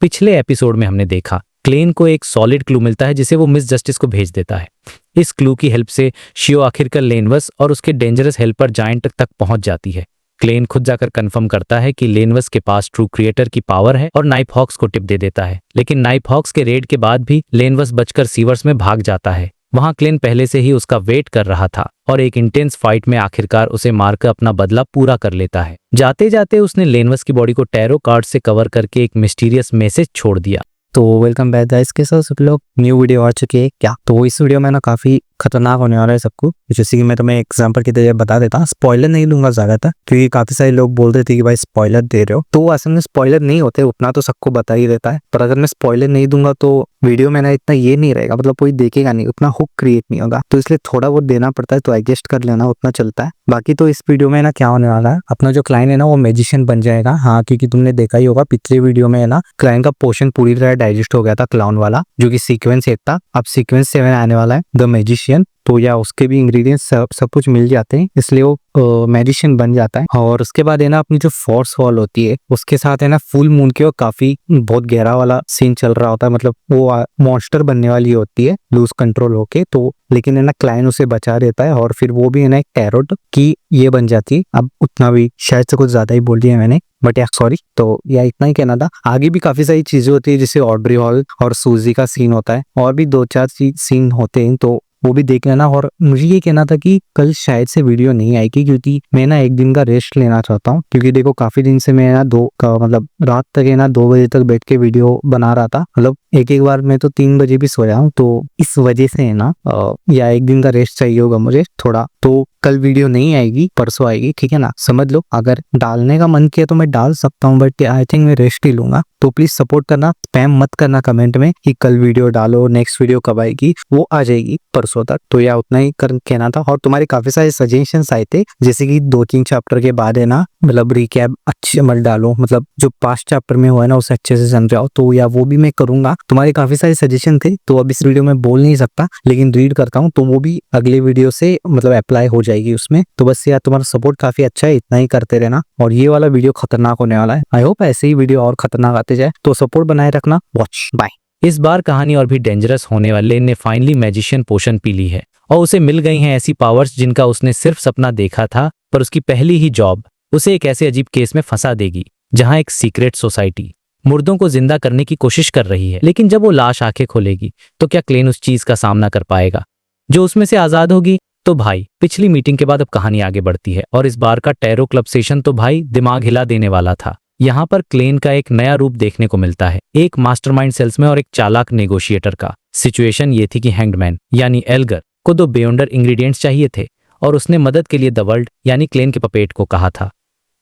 पिछले एपिसोड में हमने देखा क्लेन को एक सॉलिड क्लू मिलता है जिसे वो मिस जस्टिस को भेज देता है। इस क्लू की हेल्प से शियो आखिरकार लेनवस और उसके डेंजरस हेल्पर जायंट तक पहुंच जाती है। क्लेन खुद जाकर कंफर्म करता है कि लेनवस के पास ट्रू क्रिएटर की पावर है और नाइफ हॉक्स को टिप दे देता है, लेकिन नाइफ हॉक्स के रेड के बाद भी लेनवस बचकर सीवर्स में भाग जाता है। वहां क्लेन पहले से ही उसका वेट कर रहा था और एक इंटेंस फाइट में आखिरकार उसे मारकर अपना बदला पूरा कर लेता है। जाते जाते उसने लेनवस की बॉडी को टैरो कार्ड से कवर करके एक मिस्टीरियस मैसेज छोड़ दिया। तो वेलकम बैक गाइस, के साथ सब लोग न्यू वीडियो आ चुकी है क्या। तो इस वीडियो में ना काफी खतरनाक होने वाला है सबको, जैसे कि मैं तुम्हें एग्जांपल की तरह बता देता हूँ। स्पॉइलर नहीं दूंगा ज्यादातर, क्योंकि काफी सारे लोग बोल रहे थे कि भाई स्पॉइलर दे रहे हो, तो असल में स्पॉइलर नहीं होते, उतना तो सबको बता ही देता है। पर अगर मैं स्पॉइलर नहीं दूंगा तो वीडियो में ना इतना ये नहीं रहेगा, मतलब कोई देखेगा नहीं, उतना हुक क्रिएट नहीं होगा, तो इसलिए थोड़ा बहुत देना पड़ता है, तो एडजस्ट कर लेना, उतना चलता है। बाकी तो इस वीडियो में ना क्या होने वाला है, अपना जो क्लाइंट है ना वो मैजिशियन बन जाएगा। हाँ, क्योंकि तुमने देखा ही होगा पिछले वीडियो में है ना क्लाइंट का पोर्शन पूरी तरह डाइजेस्ट हो गया था क्लाउन वाला, जो कि सीक्वेंस 8 था। अब सीक्वेंस 7 आने वाला है, द मैजिशियन। तो या उसके भी इंग्रेडिएंट्स सब कुछ मिल जाते हैं, इसलिए वो मैजिशियन बन जाता है। और उसके बाद है ना अपनी जो फोर्स वॉल होती है उसके साथ है ना फुल मून के और काफी बहुत गहरा वाला सीन चल रहा होता है, मतलब वो मॉन्स्टर बनने वाली होती है लूज कंट्रोल होके। तो लेकिन है ना क्लाइन उसे बचा देता है और फिर वो भी है ना एक टैरोट की ये बन जाती है। अब उतना भी शायद से कुछ ज्यादा ही बोल दिया मैंने, बट या सॉरी। तो या इतना ही कहना था। आगे भी काफी सारी चीजें होती है, जैसे ऑड्री हॉल और सूजी का सीन होता है, और भी 2-4 सीन होते हैं, तो वो भी देख लेना। और मुझे ये कहना था कि कल शायद से वीडियो नहीं आएगी, क्योंकि मैं ना एक दिन का रेस्ट लेना चाहता हूँ। क्योंकि देखो काफी दिन से मैं ना मतलब रात तक है ना 2 बजे तक बैठ के वीडियो बना रहा था, मतलब एक बार मैं तो 3 बजे भी सोया हूँ। तो इस वजह से है ना या एक दिन का रेस्ट चाहिए होगा मुझे थोड़ा। तो कल वीडियो नहीं आएगी, परसों आएगी, ठीक है ना, समझ लो। अगर डालने का मन किया तो मैं डाल सकता हूँ, बट आई थिंक मैं रेस्ट ही लूंगा। तो प्लीज सपोर्ट करना, स्पैम मत करना कमेंट में कि कल वीडियो डालो, नेक्स्ट वीडियो कब आएगी, वो आ जाएगी परसों तक। तो या उतना ही कहना था। और तुम्हारे काफी सारे सजेशंस आए थे, जैसे कि 2-3 चैप्टर के बाद है ना मतलब रिकैप अच्छे मत डालो, मतलब जो 5 चैप्टर में हुआ है ना उसे अच्छे से समझाओ। तो या वो भी मैं करूंगा। तुम्हारे काफी सारे सजेशन थे, तो अब इस वीडियो में बोल नहीं सकता, लेकिन रीड करता हूँ, तो वो भी अगले वीडियो से मतलब अप्लाई हो जाएगी उसमें। तो बस यार तुम्हारा सपोर्ट काफी अच्छा है, इतना ही करते रहना। और ये वाला वीडियो खतरनाक होने वाला है, आई होप ऐसे ही वीडियो और खतरनाक आते जाए। तो सपोर्ट बनाए रखना, वॉच, बाय। इस बार कहानी और भी डेंजरस होने वाले ने फाइनली मैजिशियन पोशन पी ली है और उसे मिल गई हैं ऐसी पावर्स जिनका उसने सिर्फ सपना देखा था। पर उसकी पहली ही जॉब उसे एक ऐसे अजीब केस में फंसा देगी जहां एक सीक्रेट सोसाइटी मुर्दों को जिंदा करने की कोशिश कर रही है। लेकिन जब वो लाश आंखें खोलेगी तो क्या क्लेन उस चीज का सामना कर पाएगा जो उसमें से आजाद होगी? तो भाई पिछली मीटिंग के बाद अब कहानी आगे बढ़ती है और इस बार का टैरो क्लब सेशन तो भाई दिमाग हिला देने वाला था। यहाँ पर क्लेन का एक नया रूप देखने को मिलता है, एक मास्टरमाइंड सेल्समैन और एक चालाक नेगोशिएटर का। सिचुएशन ये थी कि हैंगमैन यानी एल्गर को 2 बेयोंडर इंग्रेडिएंट्स चाहिए थे और उसने मदद के लिए द वर्ल्ड यानी क्लेन के पपेट को कहा था।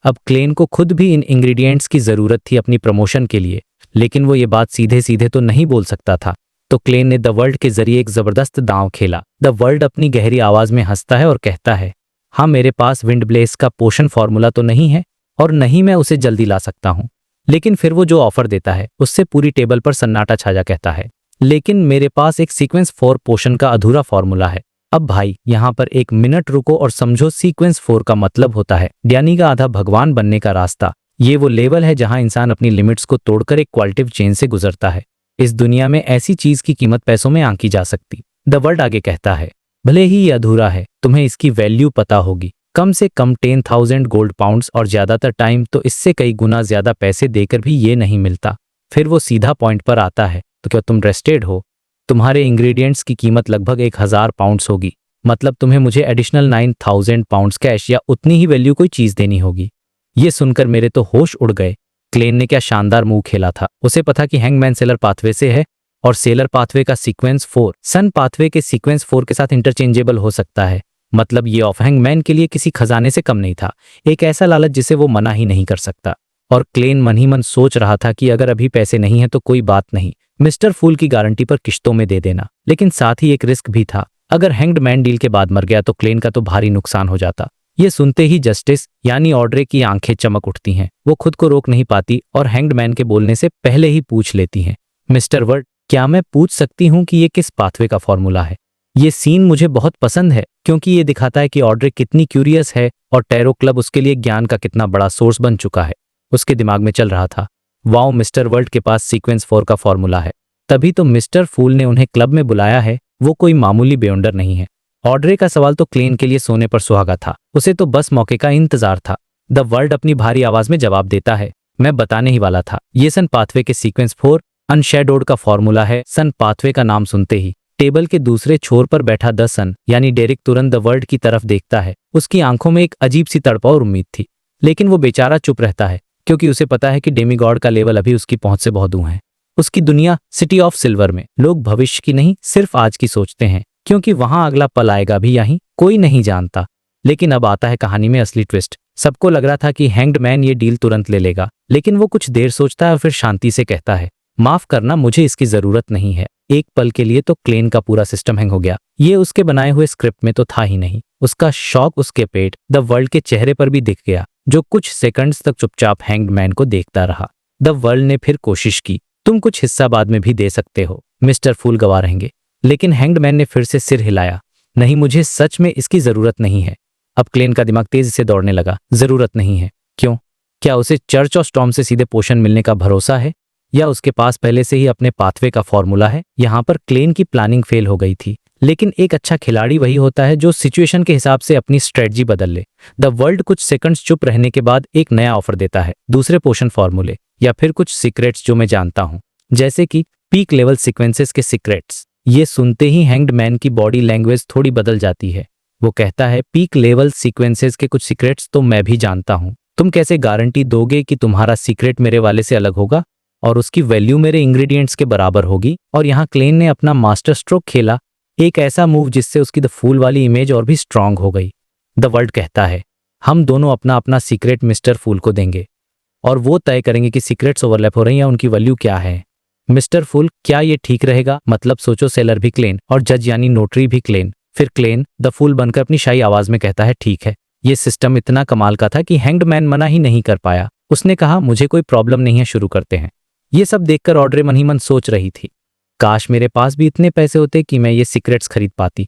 अब क्लेन को खुद भी इन इंग्रेडिएंट्स की जरूरत थी अपनी प्रमोशन के लिए, लेकिन वो ये बात सीधे सीधे तो नहीं बोल सकता था। तो क्लेन ने द वर्ल्ड के जरिए एक जबरदस्त दांव खेला। द वर्ल्ड अपनी गहरी आवाज में हंसता है और कहता है, हाँ मेरे पास विंड ब्लेस का पोशन फॉर्मूला तो नहीं है और नहीं मैं उसे जल्दी ला सकता हूँ, लेकिन फिर वो जो ऑफर देता है उससे पूरी टेबल पर सन्नाटा छा जा। कहता है, लेकिन मेरे पास एक सीक्वेंस 4 पोशन का अधूरा फॉर्मूला है। अब भाई यहाँ पर एक मिनट रुको और समझो, सीक्वेंस 4 का मतलब होता है डैनी का आधा भगवान बनने का रास्ता। ये वो लेवल है जहां इंसान अपनी लिमिट्स को तोड़कर एक क्वालिटिव चेंज से गुजरता है। इस दुनिया में ऐसी चीज की कीमत पैसों में आंकी जा सकती। द वर्ल्ड आगे कहता है, भले ही ये अधूरा है, तुम्हें इसकी वैल्यू पता होगी, कम से कम 10,000 गोल्ड पाउंड्स, और ज्यादातर टाइम तो इससे कई गुना ज्यादा पैसे देकर भी ये नहीं मिलता। फिर वो सीधा पॉइंट पर आता है, तो क्या तुम इंटरेस्टेड हो? तुम्हारे इंग्रेडिएंट्स की कीमत लगभग 1,000 पाउंड्स होगी, मतलब तुम्हें मुझे एडिशनल 9,000 पाउंड्स कैश या उतनी ही वैल्यू कोई चीज देनी होगी। ये सुनकर मेरे तो होश उड़ गए। क्लेन ने क्या शानदार मूव खेला था। उसे पता कि हैंगमैन सेलर पाथवे से है और सेलर पाथवे का सीक्वेंस 4 सन पाथवे के सीक्वेंस 4 के साथ इंटरचेंजेबल हो सकता है। मतलब ये ऑफ हैंगमैन के लिए किसी खजाने से कम नहीं था, एक ऐसा लालच जिसे वो मना ही नहीं कर सकता। और क्लेन मन ही मन सोच रहा था कि अगर अभी पैसे नहीं है तो कोई बात नहीं, मिस्टर फूल की गारंटी पर किश्तों में दे देना। लेकिन साथ ही एक रिस्क भी था, अगर हैंग्ड मैन डील के बाद मर गया तो क्लेन का तो भारी नुकसान हो जाता। ये सुनते ही जस्टिस यानी ऑड्रे की आंखें चमक उठती हैं। वो खुद को रोक नहीं पाती और हैंग्ड मैन के बोलने से पहले ही पूछ लेती हैं, मिस्टर वर्ड, क्या मैं पूछ सकती हूँ कि ये किस पाथवे का फॉर्मूला है? ये सीन मुझे बहुत पसंद है क्योंकि ये दिखाता है कि ऑड्रे कितनी क्यूरियस है और टैरो क्लब उसके लिए ज्ञान का कितना बड़ा सोर्स बन चुका है। उसके दिमाग में चल रहा था, वाओ, मिस्टर वर्ल्ड के पास सीक्वेंस 4 का फॉर्मूला है। तभी तो मिस्टर फूल ने उन्हें क्लब में बुलाया है, वो कोई मामूली बेउंडर नहीं है। ऑड्रे का सवाल तो क्लेन के लिए सोने पर सुहागा था, उसे तो बस मौके का इंतजार था। द वर्ल्ड अपनी भारी आवाज में जवाब देता है, मैं बताने ही वाला था, ये सन पाथवे के सीक्वेंस 4 अनशैडोड का फॉर्मूला है। सन पाथवे का नाम सुनते ही टेबल के दूसरे छोर पर बैठा द सन यानी डेरिक तुरंत द वर्ल्ड की तरफ देखता है। उसकी आंखों में एक अजीब सी तड़प और उम्मीद थी, लेकिन वो बेचारा चुप रहता है, क्योंकि उसे पता है कि डेमीगॉड का लेवल अभी उसकी पहुंच से बहुत दूर है। उसकी दुनिया सिटी ऑफ सिल्वर में लोग भविष्य की नहीं, सिर्फ आज की सोचते हैं, क्योंकि वहां अगला पल आएगा भी यहीं कोई नहीं जानता। लेकिन अब आता है कहानी में असली ट्विस्ट। सबको लग रहा था कि हैंग्ड मैन ये डील तुरंत ले लेगा, लेकिन वो कुछ देर सोचता है और फिर शांति से कहता है, माफ करना, मुझे इसकी जरूरत नहीं है। एक पल के लिए तो क्लेन का पूरा सिस्टम हैंग हो गया। ये उसके बनाए हुए स्क्रिप्ट में तो था ही नहीं। उसका शौक उसके पेट द वर्ल्ड के चेहरे पर भी दिख गया, जो कुछ सेकंड्स तक चुपचाप हैंग्ड मैन को देखता रहा। द वर्ल्ड ने फिर कोशिश की, तुम कुछ हिस्सा बाद में भी दे सकते हो, मिस्टर फूल गवा रहेंगे। लेकिन हैंग्ड मैन ने फिर से सिर हिलाया, नहीं, मुझे सच में इसकी जरूरत नहीं है। अब क्लेन का दिमाग तेजी से दौड़ने लगा। जरूरत नहीं है? क्यों? क्या उसे चर्च ऑफ स्टॉर्म से सीधे पोषण मिलने का भरोसा है, या उसके पास पहले से ही अपने पाथवे का फॉर्मूला है? यहाँ पर क्लेन की प्लानिंग फेल हो गई थी, लेकिन एक अच्छा खिलाड़ी वही होता है जो सिचुएशन के हिसाब से अपनी स्ट्रेटजी बदल ले। द वर्ल्ड कुछ सेकंड्स चुप रहने के बाद एक नया ऑफर देता है, दूसरे पोषण फॉर्मूले या फिर कुछ सीक्रेट्स जो मैं जानता हूँ, जैसे कि पीक लेवल सीक्वेंसेस के सीक्रेट्स। ये सुनते ही हैंग्ड मैन की बॉडी लैंग्वेज थोड़ी बदल जाती है। वो कहता है, पीक लेवल सीक्वेंसेस के कुछ सीक्रेट्स तो मैं भी जानता हूँ। तुम कैसे गारंटी दोगे कि तुम्हारा सीक्रेट मेरे वाले से अलग होगा और उसकी वैल्यू मेरे इंग्रेडिएंट्स के बराबर होगी? और यहाँ क्लेन ने अपना मास्टर स्ट्रोक खेला, एक ऐसा मूव जिससे उसकी द फूल वाली इमेज और भी स्ट्रांग हो गई। द वर्ल्ड कहता है, हम दोनों अपना अपना सीक्रेट मिस्टर फूल को देंगे और वो तय करेंगे कि सीक्रेट्स ओवरलैप हो रही हैं या उनकी वैल्यू क्या है। मिस्टर फूल, क्या ये ठीक रहेगा? मतलब सोचो, सेलर भी क्लेन और जज यानी नोटरी भी क्लेन। फिर क्लेन द फूल बनकर अपनी शाही आवाज में कहता है, ठीक है। ये सिस्टम इतना कमाल का था कि हैंग्ड मैन मना ही नहीं कर पाया। उसने कहा, मुझे कोई प्रॉब्लम नहीं है, शुरू करते हैं। ये सब देखकर ऑड्रे मन ही मन सोच रही थी, काश मेरे पास भी इतने पैसे होते कि मैं ये सीक्रेट्स खरीद पाती।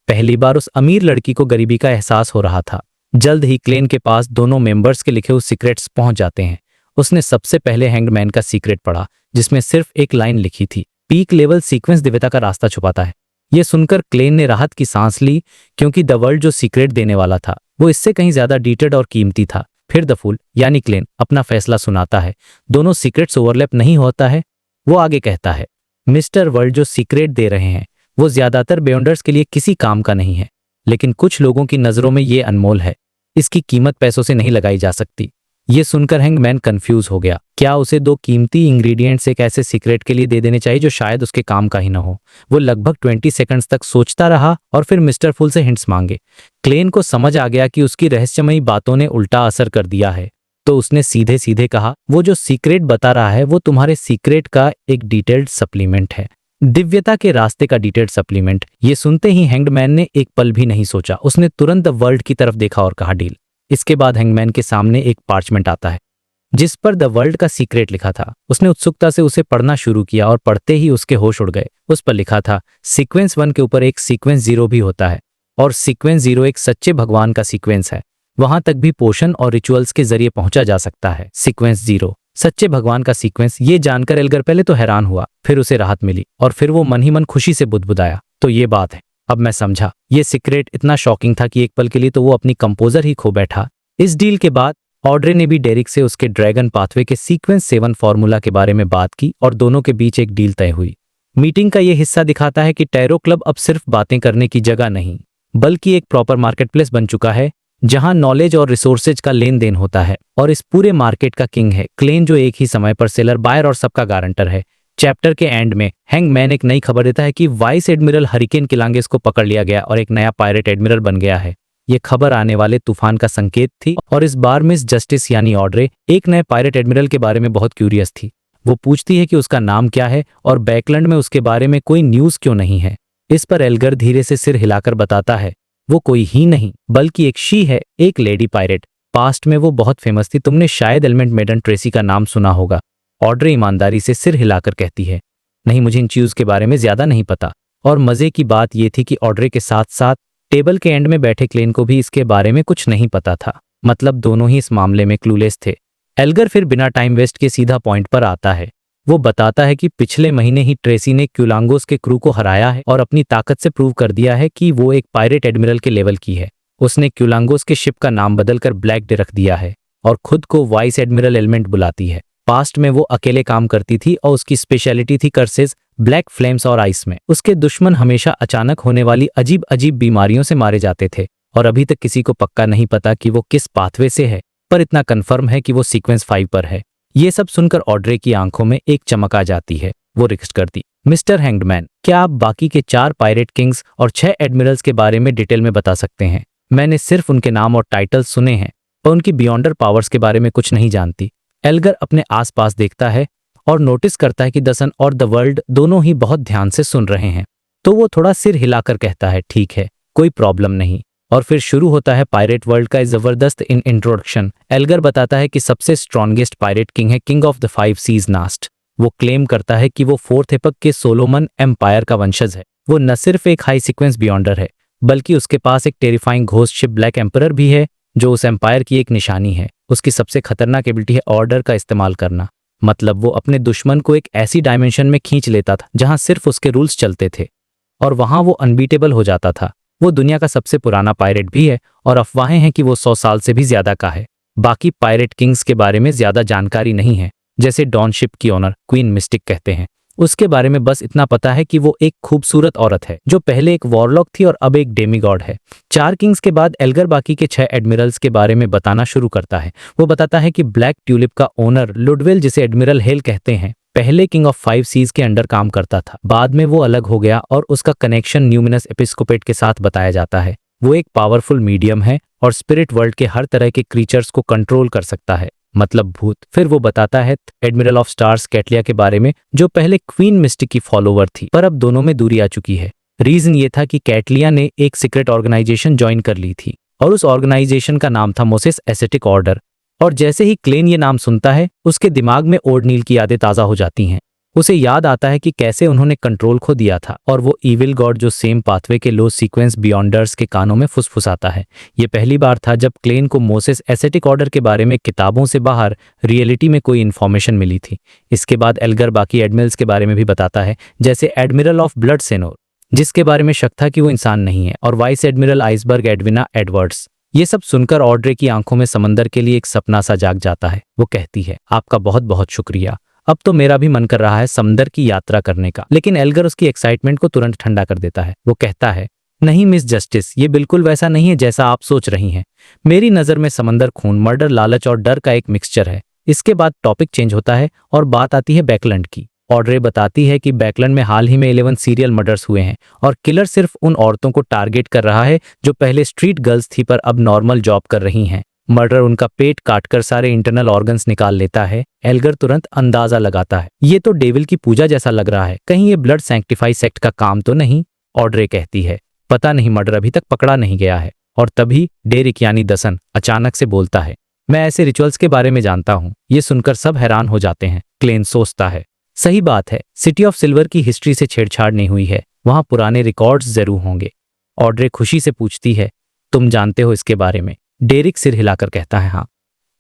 पहली बार उस अमीर लड़की को गरीबी का एहसास हो रहा था। जल्द ही क्लेन के पास दोनों मेंबर्स के लिखे हुए सीक्रेट्स पहुंच जाते हैं। उसने सबसे पहले हैंग्ड मैन का सीक्रेट पढ़ा, जिसमें सिर्फ एक लाइन लिखी थी, पीक लेवल सीक्वेंस दिव्यता का रास्ता छुपाता है। ये सुनकर क्लेन ने राहत की सांस ली, क्योंकि द वर्ल्ड जो सीक्रेट देने वाला था वो इससे कहीं ज्यादा डिटेल्ड और कीमती था। फिर द फूल यानी क्लेन अपना फैसला सुनाता है। दोनों सीक्रेट्स ओवरलैप नहीं होता है। वो आगे कहता है, मिस्टर वर्ल्ड जो सीक्रेट दे रहे हैं वो ज्यादातर बेउंडर्स के लिए किसी काम का नहीं है, लेकिन कुछ लोगों की नजरों में ये अनमोल है। इसकी कीमत पैसों से नहीं लगाई जा सकती। ये सुनकर हैंगमैन कंफ्यूज हो गया। क्या उसे दो कीमती इंग्रेडिएंट्स एक ऐसे सीक्रेट के लिए दे देने चाहिए जो शायद उसके काम का ही ना हो? वो लगभग 20 सेकंड्स तक सोचता रहा और फिर मिस्टर फुल से हिंट्स मांगे। क्लेन को समझ आ गया कि उसकी रहस्यमयी बातों ने उल्टा असर कर दिया है, तो उसने सीधे सीधे कहा, वो जो सीक्रेट बता रहा है वो तुम्हारे सीक्रेट का एक डिटेल्ड सप्लीमेंट है, दिव्यता के रास्ते का डिटेल्ड सप्लीमेंट। ये सुनते ही हैंगमैन ने एक पल भी नहीं सोचा। उसने तुरंत द वर्ल्ड की तरफ देखा और कहा, डील। इसके बाद हैंगमैन के सामने एक पार्चमेंट आता है जिस पर द वर्ल्ड का सीक्रेट लिखा था। उसने उत्सुकता से उसे पढ़ना शुरू किया और पढ़ते ही उसके होश उड़ गए। उस पर लिखा था, सीक्वेंस 1 के ऊपर एक सीक्वेंस 0 भी होता है और सीक्वेंस 0 एक सच्चे भगवान का सीक्वेंस है। वहां तक भी पोषण और रिचुअल्स के जरिए पहुंचा जा सकता है। सीक्वेंस 0 सच्चे भगवान का सीक्वेंस। ये जानकर एल्गर पहले तो हैरान हुआ, फिर उसे राहत मिली और फिर वो मन ही मन खुशी से बुदबुदाया। तो ये बात है, अब मैं समझा। ये सीक्रेट इतना शॉकिंग था कि एक पल के लिए तो वो अपनी कंपोजर ही खो बैठा। इस डील के बाद ऑड्रे ने भी डेरिक से उसके ड्रैगन पाथवे के सीक्वेंस 7 फॉर्मूला के बारे में बात की और दोनों के बीच एक डील तय हुई। मीटिंग का ये हिस्सा दिखाता है कि टैरो क्लब अब सिर्फ बातें करने की जगह नहीं, बल्कि एक प्रॉपर मार्केटप्लेस बन चुका है जहां नॉलेज और रिसोर्सेज का लेन देन होता है और इस पूरे मार्केट का किंग है क्लेन, जो एक ही समय पर सेलर, बायर और सबका गारंटर है। चैप्टर के एंड में हैंगमैन एक नई खबर देता है कि वाइस एडमिरल हरिकेन किलांगेस को पकड़ लिया गया और एक नया पायरेट एडमिरल बन गया है। ये खबर आने वाले तूफान का संकेत थी और इस बार मिस जस्टिस यानी ऑड्रे एक नए पायरेट एडमिरल के बारे में बहुत क्यूरियस थी। वो पूछती है कि उसका नाम क्या है और बैकलैंड में उसके बारे में कोई न्यूज क्यों नहीं है। इस पर एल्गर धीरे से सिर हिलाकर बताता है, वो कोई ही नहीं बल्कि एक शी है, एक लेडी पायरेट। पास्ट में वो बहुत फेमस थी, तुमने शायद एलिमेंट मेडन ट्रेसी का नाम सुना होगा। ऑड्रे ईमानदारी से सिर हिलाकर कहती है, नहीं, मुझे इन चीज के बारे में ज्यादा नहीं पता। और मजे की बात यह थी कि ऑड्रे के साथ साथ टेबल के एंड में बैठे क्लेन को भी इसके बारे में कुछ नहीं पता था। मतलब दोनों ही इस मामले में क्लूलेस थे। एल्गर फिर बिना टाइम वेस्ट के सीधा पॉइंट पर आता है। वो बताता है कि पिछले महीने ही ट्रेसी ने क्यूलांगोस के क्रू को हराया है और अपनी ताकत से प्रूव कर दिया है कि वो एक पायरेट एडमिरल के लेवल की है। उसने क्यूलांगोस के शिप का नाम बदलकर ब्लैक डे रख दिया है और खुद को वाइस एडमिरल एलिमेंट बुलाती है। पास्ट में वो अकेले काम करती थी और उसकी स्पेशलिटी थी कर्सेस, ब्लैक फ्लेम्स और आइस में। उसके दुश्मन हमेशा अचानक होने वाली अजीब अजीब बीमारियों से मारे जाते थे और अभी तक किसी को पक्का नहीं पता कि वो किस पाथवे से है, पर इतना कन्फर्म है कि वो सीक्वेंस 5 पर है। ये सब सुनकर ऑड्रे की आंखों में एक चमक आ जाती है। वो रिक्वेस्ट करती, मिस्टर हैंग्डमैन, क्या आप बाकी के 4 पायरेट किंग्स और 6 एडमिरल्स के बारे में डिटेल में बता सकते हैं? मैंने सिर्फ उनके नाम और टाइटल्स सुने हैं पर उनकी बियॉन्डर पावर्स के बारे में कुछ नहीं जानती। एल्गर अपने आसपास देखता है और नोटिस करता है कि द सन और द वर्ल्ड दोनों ही बहुत ध्यान से सुन रहे हैं, तो वो थोड़ा सिर हिलाकर कहता है, ठीक है, कोई प्रॉब्लम नहीं। और फिर शुरू होता है पायरेट वर्ल्ड का जबरदस्त इंट्रोडक्शन। एल्गर बताता है कि सबसे स्ट्रॉन्गेस्ट पायरेट किंग है किंग ऑफ द 5 सीज नास्ट। वो क्लेम करता है कि वो 4th एपक के सोलोमन एम्पायर का वंशज है। वो न सिर्फ एक हाई सीक्वेंस बियॉन्डर है बल्कि उसके पास एक terrifying ghost ship black emperor भी है जो उस एम्पायर की एक निशानी है। उसकी सबसे खतरनाक एबिलिटी है ऑर्डर का इस्तेमाल करना, मतलब वो अपने दुश्मन को एक ऐसी डायमेंशन में खींच लेता था जहां सिर्फ उसके रूल्स चलते थे और वहां वो अनबीटेबल हो जाता था। वो दुनिया का सबसे पुराना पायरेट भी है और अफवाहें हैं कि वो 100 साल से भी ज्यादा का है। बाकी पायरेट किंग्स के बारे में ज्यादा जानकारी नहीं है, जैसे डॉन शिप की ऑनर क्वीन मिस्टिक कहते हैं। उसके बारे में बस इतना पता है कि वो एक खूबसूरत औरत है जो पहले एक वॉरलॉक थी और अब एक डेमीगॉड है। 4 किंग्स के बाद एल्गर बाकी के 6 एडमिरल्स के बारे में बताना शुरू करता है। वो बताता है कि ब्लैक ट्यूलिप का ओनर लुडवेल, जिसे एडमिरल हेल कहते हैं, पहले किंग ऑफ 5 सीज के अंडर काम करता था। बाद में वो अलग हो गया और उसका कनेक्शन न्यूमिनस एपिस्कोपेट के साथ बताया जाता है। वो एक पावरफुल मीडियम है और स्पिरिट वर्ल्ड के हर तरह के क्रीचर्स को कंट्रोल कर सकता है, मतलब भूत। फिर वो बताता है एडमिरल ऑफ स्टार्स कैटलिया के बारे में, जो पहले क्वीन मिस्टिक की फॉलोवर थी पर अब दोनों में दूरी आ चुकी है। रीजन ये था कि कैटलिया ने एक सीक्रेट ऑर्गेनाइजेशन ज्वाइन कर ली थी और उस ऑर्गेनाइजेशन का नाम था मोसेस एसेटिक ऑर्डर। और जैसे ही क्लेन ये नाम सुनता है उसके दिमाग में ओर्डनील की यादें ताज़ा हो जाती हैं। उसे याद आता है कि कैसे उन्होंने कंट्रोल खो दिया था और वो इविल गॉड जो सेम पाथवे के लो सीक्वेंस बियॉन्डर्स के कानों में फुसफुसाता है। ये पहली बार था जब क्लेन को मोसेस एसेटिक ऑर्डर के बारे में किताबों से बाहर रियलिटी में कोई इन्फॉर्मेशन मिली थी। इसके बाद एल्गर बाकी एडमिरल्स के बारे में भी बताता है, जैसे एडमिरल ऑफ ब्लड सेनोर, जिसके बारे में शक था कि वो इंसान नहीं है, और vice admiral iceberg Edwina Edwards. ये सब सुनकर ऑड्रे की आंखों में समंदर के लिए एक सपना सा जाग जाता है। वो कहती है, आपका बहुत बहुत शुक्रिया, अब तो मेरा भी मन कर रहा है समंदर की यात्रा करने का। लेकिन एल्गर उसकी एक्साइटमेंट को तुरंत ठंडा कर देता है। वो कहता है, नहीं मिस जस्टिस, ये बिल्कुल वैसा नहीं है जैसा आप सोच रही हैं। मेरी नज़र में समंदर खून, मर्डर, लालच और डर का एक मिक्सचर है। इसके बाद टॉपिक चेंज होता है और बात आती है बैकलैंड की। ऑड्रे बताती है कि बैकलैंड में हाल ही में 11 सीरियल मर्डर्स हुए हैं और किलर सिर्फ उन औरतों को टारगेट कर रहा है जो पहले स्ट्रीट गर्ल्स थी पर अब नॉर्मल जॉब कर रही हैं। मर्डर उनका पेट काटकर सारे इंटरनल ऑर्गन्स निकाल लेता है। एल्गर तुरंत अंदाजा लगाता है, ये तो डेविल की पूजा जैसा लग रहा है, कहीं ये ब्लड सैंक्टिफाई सेक्ट का काम तो नहीं। ऑड्रे कहती है, पता नहीं, मर्डर अभी तक पकड़ा नहीं गया है। और तभी डेरिक यानी दसन अचानक से बोलता है, मैं ऐसे रिचुअल्स के बारे में जानता हूँ। ये सुनकर सब हैरान हो जाते हैं। क्लेन सोचता है, सही बात है, सिटी ऑफ सिल्वर की हिस्ट्री से छेड़छाड़ नहीं हुई है, वहां पुराने रिकॉर्ड्स जरूर होंगे। ऑड्रे खुशी से पूछती है, तुम जानते हो इसके बारे में? डेरिक सिर हिलाकर कहता है, हाँ,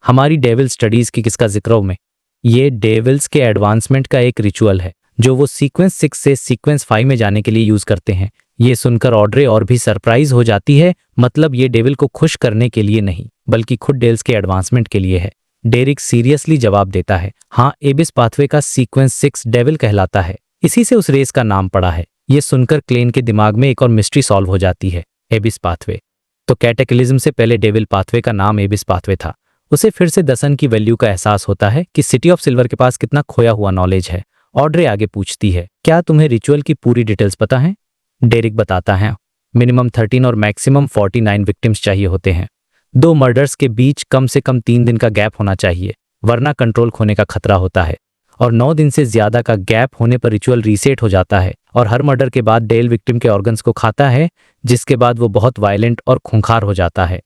हमारी डेविल स्टडीज की किसका जिक्र में। ये डेविल्स के एडवांसमेंट का एक रिचुअल है जो वो सीक्वेंस 6 से सीक्वेंस 5 में जाने के लिए यूज करते हैं। ये सुनकर ऑड्रे और भी सरप्राइज हो जाती है, मतलब ये डेविल को खुश करने के लिए नहीं बल्कि खुद डेल्स के एडवांसमेंट के लिए है। डेरिक सीरियसली जवाब देता है, हाँ, एबिस पाथवे का सीक्वेंस 6 डेविल कहलाता है, इसी से उस रेस का नाम पड़ा है। ये सुनकर क्लेन के दिमाग में एक और मिस्ट्री सॉल्व हो जाती है, एबिस पाथवे। तो कैटेक्लिज्म से पहले डेविल पाथवे का नाम एबिस पाथवे था। उसे फिर से दसन की वैल्यू का एहसास होता है कि सिटी ऑफ सिल्वर के पास कितना खोया हुआ नॉलेज है। ऑड्रे आगे पूछती है, क्या तुम्हें रिचुअल की पूरी डिटेल्स पता है? डेरिक बताता है, मिनिमम 13 और मैक्सिमम 49 विक्टिम्स चाहिए होते हैं। 2 मर्डर्स के बीच कम से कम 3 दिन का गैप होना चाहिए, वरना कंट्रोल खोने का खतरा होता है। और 9 दिन से ज्यादा का गैप होने पर रिचुअल रीसेट हो जाता है और हर मर्डर के बाद डेल विक्टिम के ऑर्गन्स को खाता है, जिसके बाद वो बहुत वायलेंट और खूंखार हो जाता है।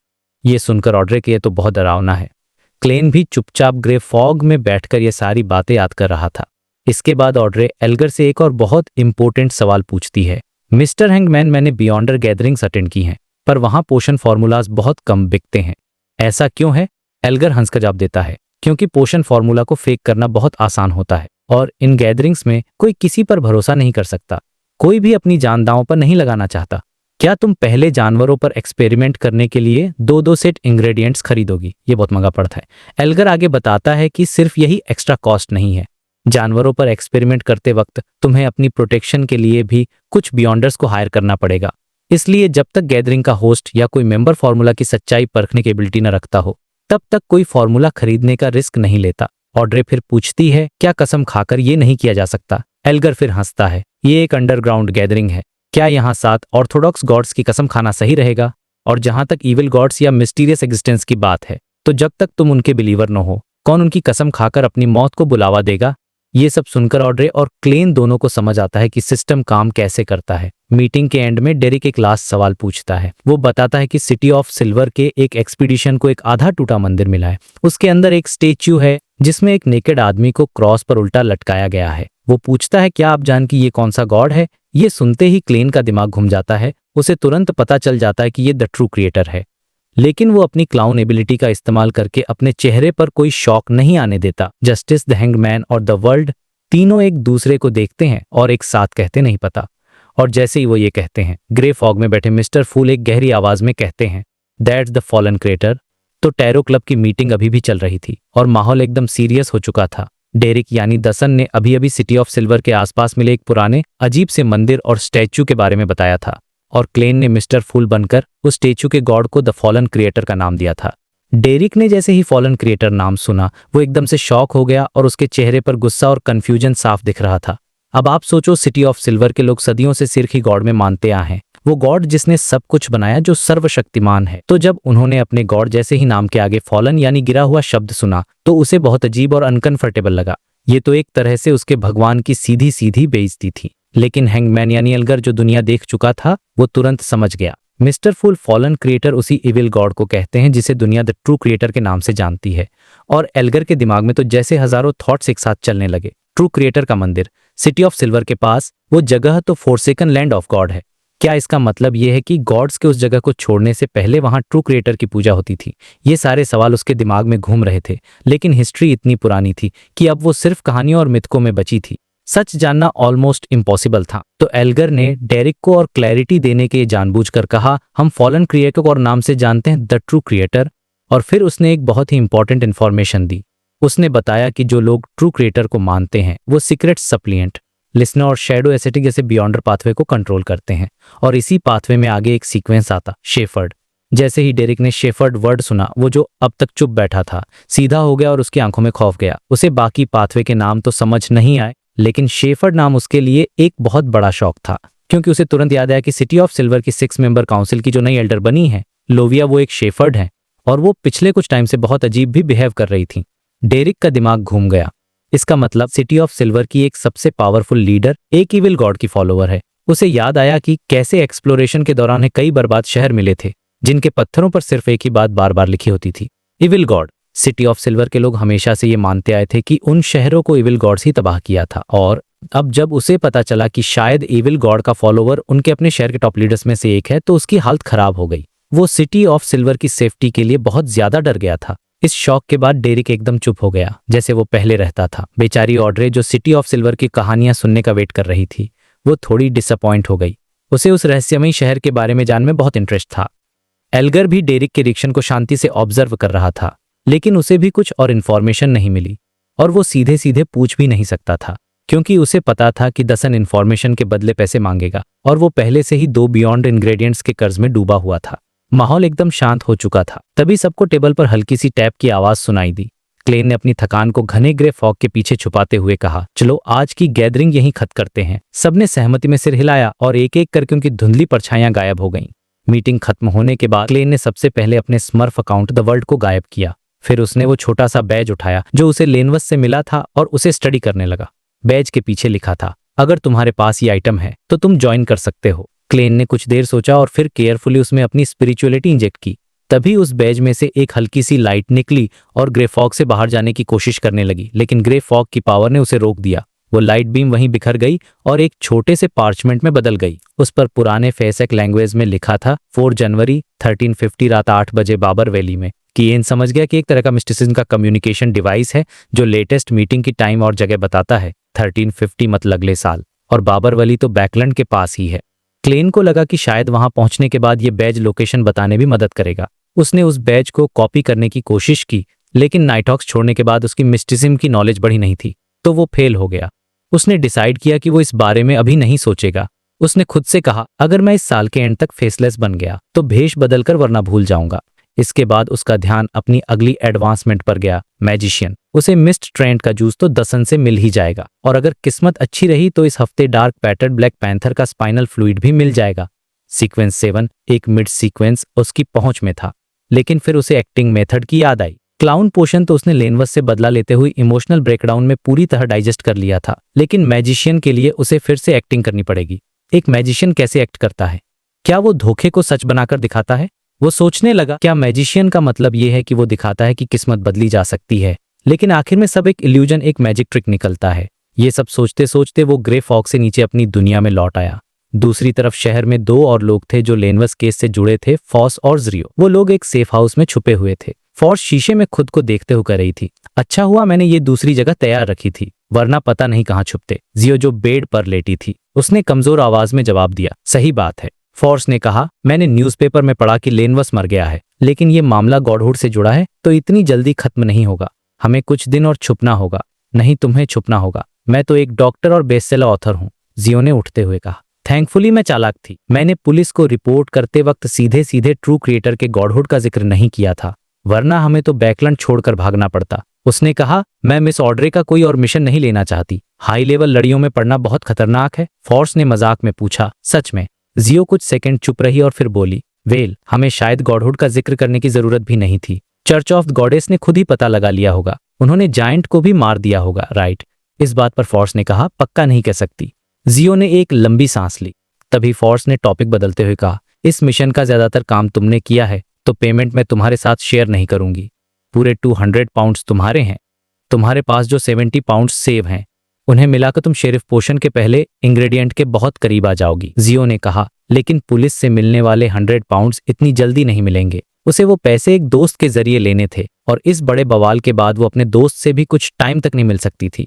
ये सुनकर ऑड्रे के ये तो बहुत डरावना है। क्लेन भी चुपचाप ग्रे फॉग में बैठकर ये सारी बातें याद कर रहा था। इसके बाद ऑड्रे एल्गर से एक और बहुत इंपॉर्टेंट सवाल पूछती है, मिस्टर हैंगमैन, मैंने बियॉन्डर गैदरिंग्स अटेंड की हैं पर वहां पोशन फॉर्मूलाज बहुत कम बिकते हैं, ऐसा क्यों है? एल्गर हंसकर जवाब देता है, क्योंकि पोशन फॉर्मूला को फेक करना बहुत आसान होता है और इन गैदरिंग्स में कोई किसी पर भरोसा नहीं कर सकता। कोई भी अपनी जान दांव पर नहीं लगाना चाहता। क्या तुम पहले जानवरों पर एक्सपेरिमेंट करने के लिए 2-2 सेट इंग्रेडिएंट्स खरीदोगी? ये बहुत महंगा पड़ता है। एल्गर आगे बताता है कि सिर्फ यही एक्स्ट्रा कॉस्ट नहीं है। जानवरों पर एक्सपेरिमेंट करते वक्त तुम्हें अपनी प्रोटेक्शन के लिए भी कुछ बियॉन्डर्स को हायर करना पड़ेगा। इसलिए जब तक गैदरिंग का होस्ट या कोई मेंबर फार्मूला की सच्चाई परखने की एबिलिटी न रखता हो, तब तक कोई फार्मूला खरीदने का रिस्क नहीं लेता। ऑड्रे फिर पूछती है, क्या कसम खाकर ये नहीं किया जा सकता? एल्गर फिर हंसता है, ये एक अंडरग्राउंड गैदरिंग है। क्या यहाँ 7 ऑर्थोडॉक्स गॉड्स की कसम खाना सही रहेगा? और जहां तक इविल गॉड्स या मिस्टीरियस एग्जिस्टेंस की बात है, तो जब तक तुम उनके बिलीवर न हो, कौन उनकी कसम खाकर अपनी मौत को बुलावा देगा? ये सब सुनकर ऑड्रे और क्लेन दोनों को समझ आता है कि सिस्टम काम कैसे करता है। मीटिंग के एंड में डेरिक एक लास्ट सवाल पूछता है। वो बताता है कि सिटी ऑफ सिल्वर के एक एक्सपीडिशन को एक आधा टूटा मंदिर मिला है। उसके अंदर एक स्टेच्यू है जिसमें एक नेकेड आदमी को क्रॉस पर उल्टा लटकाया गया है। वो पूछता है, क्या आप जान कि ये कौन सा गॉड है? ये सुनते ही क्लेन का दिमाग घूम जाता है। उसे तुरंत पता चल जाता है कि ये द ट्रू क्रिएटर है, लेकिन वो अपनी क्लाउन एबिलिटी का इस्तेमाल करके अपने चेहरे पर कोई शॉक नहीं आने देता। जस्टिस, द हैंगमैन और द वर्ल्ड तीनों एक दूसरे को देखते हैं और एक साथ कहते नहीं पता। और जैसे ही वो ये कहते हैं, ग्रे फॉग में बैठे मिस्टर फूल एक गहरी आवाज में कहते हैं, दैट्स द फॉलन क्रिएटर। तो टैरो क्लब की मीटिंग अभी भी चल रही थी और माहौल एकदम सीरियस हो चुका था। डेरिक यानी दसन ने अभी अभी सिटी ऑफ सिल्वर के आसपास मिले एक पुराने अजीब से मंदिर और स्टैच्यू के बारे में बताया था और क्लेन ने मिस्टर फूल बनकर उस स्टैच्यू के गॉड को द फॉलन क्रिएटर का नाम दिया था। डेरिक ने जैसे ही फॉलन क्रिएटर नाम सुना, वो एकदम से शॉक हो गया और उसके चेहरे पर गुस्सा और कंफ्यूजन साफ दिख रहा था। अब आप सोचो, सिटी ऑफ सिल्वर के लोग सदियों से सिर्फ ही गॉड में मानते आए हैं, वो गॉड जिसने सब कुछ बनाया, जो सर्वशक्तिमान है। तो जब उन्होंने अपने गॉड जैसे ही नाम के आगे फॉलन यानी गिरा हुआ शब्द सुना, तो उसे बहुत अजीब और अनकंफर्टेबल लगा। ये तो एक तरह से उसके भगवान की सीधी सीधी बेइज्जती थी। लेकिन हैंगमैन यानी एल्गर, जो दुनिया देख चुका था, वो तुरंत समझ गया। मिस्टर फुल फॉलन क्रिएटर उसी इविल गॉड को कहते हैं जिसे दुनिया द ट्रू क्रिएटर के नाम से जानती है। और एल्गर के दिमाग में तो जैसे हजारों थॉट्स एक साथ चलने लगे। ट्रू क्रिएटर का मंदिर सिटी ऑफ सिल्वर के पास, वो जगह तो फोरसेकन लैंड ऑफ गॉड है। क्या इसका मतलब यह है कि गॉड्स के उस जगह को छोड़ने से पहले वहां ट्रू क्रिएटर की पूजा होती थी? ये सारे सवाल उसके दिमाग में घूम रहे थे, लेकिन हिस्ट्री इतनी पुरानी थी कि अब वो सिर्फ कहानियों और मिथकों में बची थी। सच जानना ऑलमोस्ट इम्पॉसिबल था। तो एल्गर ने डेरिक को और क्लैरिटी देने के जानबूझकर कहा, हम फॉलन क्रिएटर को और नाम से जानते हैं द ट्रू क्रिएटर। और फिर उसने एक बहुत ही इंपॉर्टेंट इन्फॉर्मेशन दी। उसने बताया कि जो लोग ट्रू क्रिएटर को मानते हैं, वो सीक्रेट सप्लिएंट, लिसनर और शैडो एसेटिक जैसे बियॉन्डर पाथवे को कंट्रोल करते हैं। और इसी पाथवे में आगे एक सीक्वेंस आता, शेफर्ड। जैसे ही डेरिक ने शेफर्ड वर्ड सुना, वो जो अब तक चुप बैठा था सीधा हो गया और उसकी आंखों में खौफ गया। उसे बाकी पाथवे के नाम तो समझ नहीं आए, लेकिन शेफर्ड नाम उसके लिए एक बहुत बड़ा शौक था, क्योंकि उसे तुरंत याद आया कि सिटी ऑफ सिल्वर की 6 मेंबर काउंसिल की जो नई एल्डर बनी है, लोविया, वो एक शेफर्ड है और वो पिछले कुछ टाइम से बहुत अजीब भी बिहेव कर रही थी। डेरिक का दिमाग घूम गया। इसका मतलब सिटी ऑफ सिल्वर की एक सबसे पावरफुल लीडर एक इविल गॉड की फॉलोअर है। उसे याद आया कि कैसे एक्सप्लोरेशन के दौरान उन्हें कई बर्बाद शहर मिले थे, जिनके पत्थरों पर सिर्फ एक ही बात बार बार लिखी होती थी, evil God. City of silver के लोग हमेशा से ये मानते आए थे कि उन शहरों को इविल गॉड्स ही तबाह किया था। और अब जब उसे पता चला कि शायद इविल गॉड का फॉलोअर उनके अपने शहर के टॉप लीडर्स में से एक है, तो उसकी हालत खराब हो गई। वो सिटी ऑफ सिल्वर की सेफ्टी के लिए बहुत ज्यादा डर गया था। इस शॉक के बाद डेरिक एकदम चुप हो गया, जैसे वो पहले रहता था। बेचारी ऑड्रे, जो सिटी ऑफ सिल्वर की कहानियां सुनने का वेट कर रही थी, वो थोड़ी डिसअपॉइंट हो गई। उसे उस रहस्यमयी शहर के बारे में जानने में बहुत इंटरेस्ट था। एल्गर भी डेरिक के रिएक्शन को शांति से ऑब्जर्व कर रहा था, लेकिन उसे भी कुछ और इन्फॉर्मेशन नहीं मिली और वो सीधे सीधे पूछ भी नहीं सकता था, क्योंकि उसे पता था कि दसन इन्फॉर्मेशन के बदले पैसे मांगेगा और वो पहले से ही 2 बियॉन्ड इंग्रेडिएंट्स के कर्ज में डूबा हुआ था। माहौल एकदम शांत हो चुका था। तभी सबको टेबल पर हल्की सी टैप की आवाज सुनाई दी। क्लेन ने अपनी थकान को घने ग्रे फॉग के पीछे छुपाते हुए कहा, चलो आज की गैदरिंग यहीं खत्म करते हैं। सबने सहमति में सिर हिलाया और एक एक करके उनकी धुंधली परछाइयां गायब हो गईं। मीटिंग खत्म होने के बाद क्लेन ने सबसे पहले अपने स्मर्फ अकाउंट द वर्ल्ड को गायब किया। फिर उसने वो छोटा सा बैज उठाया जो उसे लेनवस से मिला था और उसे स्टडी करने लगा। बैज के पीछे लिखा था, अगर तुम्हारे पास ये आइटम है तो तुम ज्वाइन कर सकते हो। क्लेन ने कुछ देर सोचा और फिर केयरफुली उसमें अपनी स्पिरिचुअलिटी इंजेक्ट की। तभी उस बैज में से एक हल्की सी लाइट निकली और ग्रे फॉग से बाहर जाने की कोशिश करने लगी, लेकिन ग्रे फॉग की पावर ने उसे रोक दिया। वो लाइट बीम वहीं बिखर गई और एक छोटे से पार्चमेंट में बदल गई। उस पर पुराने फेसेक लैंग्वेज में लिखा था, 4 जनवरी 1350 रात 8 बजे बाबर वैली में किएन समझ गया कि एक तरह का मिस्टिसिज्म का कम्युनिकेशन डिवाइस है जो लेटेस्ट मीटिंग की टाइम और जगह बताता है। 1350 मतलब अगले साल, और बाबर वली तो बैकलैंड के पास ही है। क्लेन को लगा कि शायद वहां पहुंचने के बाद ये बैज लोकेशन बताने भी मदद करेगा। उसने उस बैज को कॉपी करने की कोशिश की, लेकिन नाइटॉक्स छोड़ने के बाद उसकी मिस्टिसिज्म की नॉलेज बढ़ी नहीं थी, तो वो फेल हो गया। उसने डिसाइड किया कि वो इस बारे में अभी नहीं सोचेगा। उसने खुद से कहा, अगर मैं इस साल के एंड तक फेसलेस बन गया तो भेष बदलकर वरना भूल जाऊंगा। इसके बाद उसका ध्यान अपनी अगली एडवांसमेंट पर गया, मैजिशियन। उसे मिस्ट ट्रेंड का जूस तो दसन से मिल ही जाएगा, और अगर किस्मत अच्छी रही तो इस हफ्ते डार्क पैटर्ड ब्लैक पैंथर का स्पाइनल फ्लूइड भी मिल जाएगा। सीक्वेंस 7 एक मिड सीक्वेंस उसकी पहुंच में था, लेकिन फिर उसे एक्टिंग मेथड की याद आई। क्लाउन पोशन तो उसने लेनवस से बदला लेते हुए इमोशनल ब्रेकडाउन में पूरी तरह डाइजेस्ट कर लिया था, लेकिन मैजिशियन के लिए उसे फिर से एक्टिंग करनी पड़ेगी। एक मैजिशियन कैसे एक्ट करता है? क्या वो धोखे को सच बनाकर दिखाता है? वो सोचने लगा, क्या मैजिशियन का मतलब ये है कि वो दिखाता है कि किस्मत बदली जा सकती है, लेकिन आखिर में सब एक इल्यूजन, एक मैजिक ट्रिक निकलता है। ये सब सोचते सोचते वो ग्रे फॉग से नीचे अपनी दुनिया में लौट आया। दूसरी तरफ शहर में 2 और लोग थे जो लेनवस केस से जुड़े थे, फॉस और ज़रियो। वो लोग एक सेफ हाउस में छुपे हुए थे। फॉस शीशे में खुद को देखते हुए कह रही थी, अच्छा हुआ मैंने ये दूसरी जगह तैयार रखी थी, वरना पता नहीं कहाँ छुपते। जियो जो बेड पर लेटी थी, उसने कमजोर आवाज में जवाब दिया, सही बात है। फॉर्स ने कहा, मैंने न्यूज़पेपर में पढ़ा कि लेनवस मर गया है, लेकिन ये मामला गॉडहुड से जुड़ा है तो इतनी जल्दी खत्म नहीं होगा। हमें कुछ दिन और छुपना होगा। नहीं, तुम्हें छुपना होगा। मैं तो एक डॉक्टर और बेस्टसेलर ऑथर हूँ, जियो ने उठते हुए कहा। थैंकफुली मैं चालाक थी। मैंने पुलिस को रिपोर्ट करते वक्त सीधे सीधे ट्रू क्रिएटर के गॉडहुड का जिक्र नहीं किया था, वरना हमें तो बैकलैंड छोड़कर भागना पड़ता। उसने कहा, मैं मिस ऑड्रे का कोई और मिशन नहीं लेना चाहती। हाई लेवल लड़ियों में पड़ना बहुत खतरनाक है। फॉर्स ने मजाक में पूछा, सच में? जियो कुछ सेकंड चुप रही और फिर बोली, वेल, हमें शायद गॉडहुड का जिक्र करने की जरूरत भी नहीं थी। चर्च ऑफ द गॉडेस ने खुद ही पता लगा लिया होगा। उन्होंने जायंट को भी मार दिया होगा, राइट? इस बात पर फॉर्स ने कहा, पक्का नहीं कह सकती। जियो ने एक लंबी सांस ली। तभी फॉर्स ने टॉपिक बदलते हुए कहा, इस मिशन का ज्यादातर काम तुमने किया है, तो पेमेंट मैं तुम्हारे साथ शेयर नहीं करूंगी। पूरे 200 पाउंड्स तुम्हारे हैं। तुम्हारे पास जो 70 पाउंड्स सेव हैं, उन्हें मिलाकर तुम शेरिफ पोशन के पहले इंग्रेडिएंट के बहुत करीब आ जाओगी। जियो ने कहा, लेकिन पुलिस से मिलने वाले 100 पाउंड्स इतनी जल्दी नहीं मिलेंगे। उसे वो पैसे एक दोस्त के जरिए लेने थे, और इस बड़े बवाल के बाद वो अपने दोस्त से भी कुछ टाइम तक नहीं मिल सकती थी।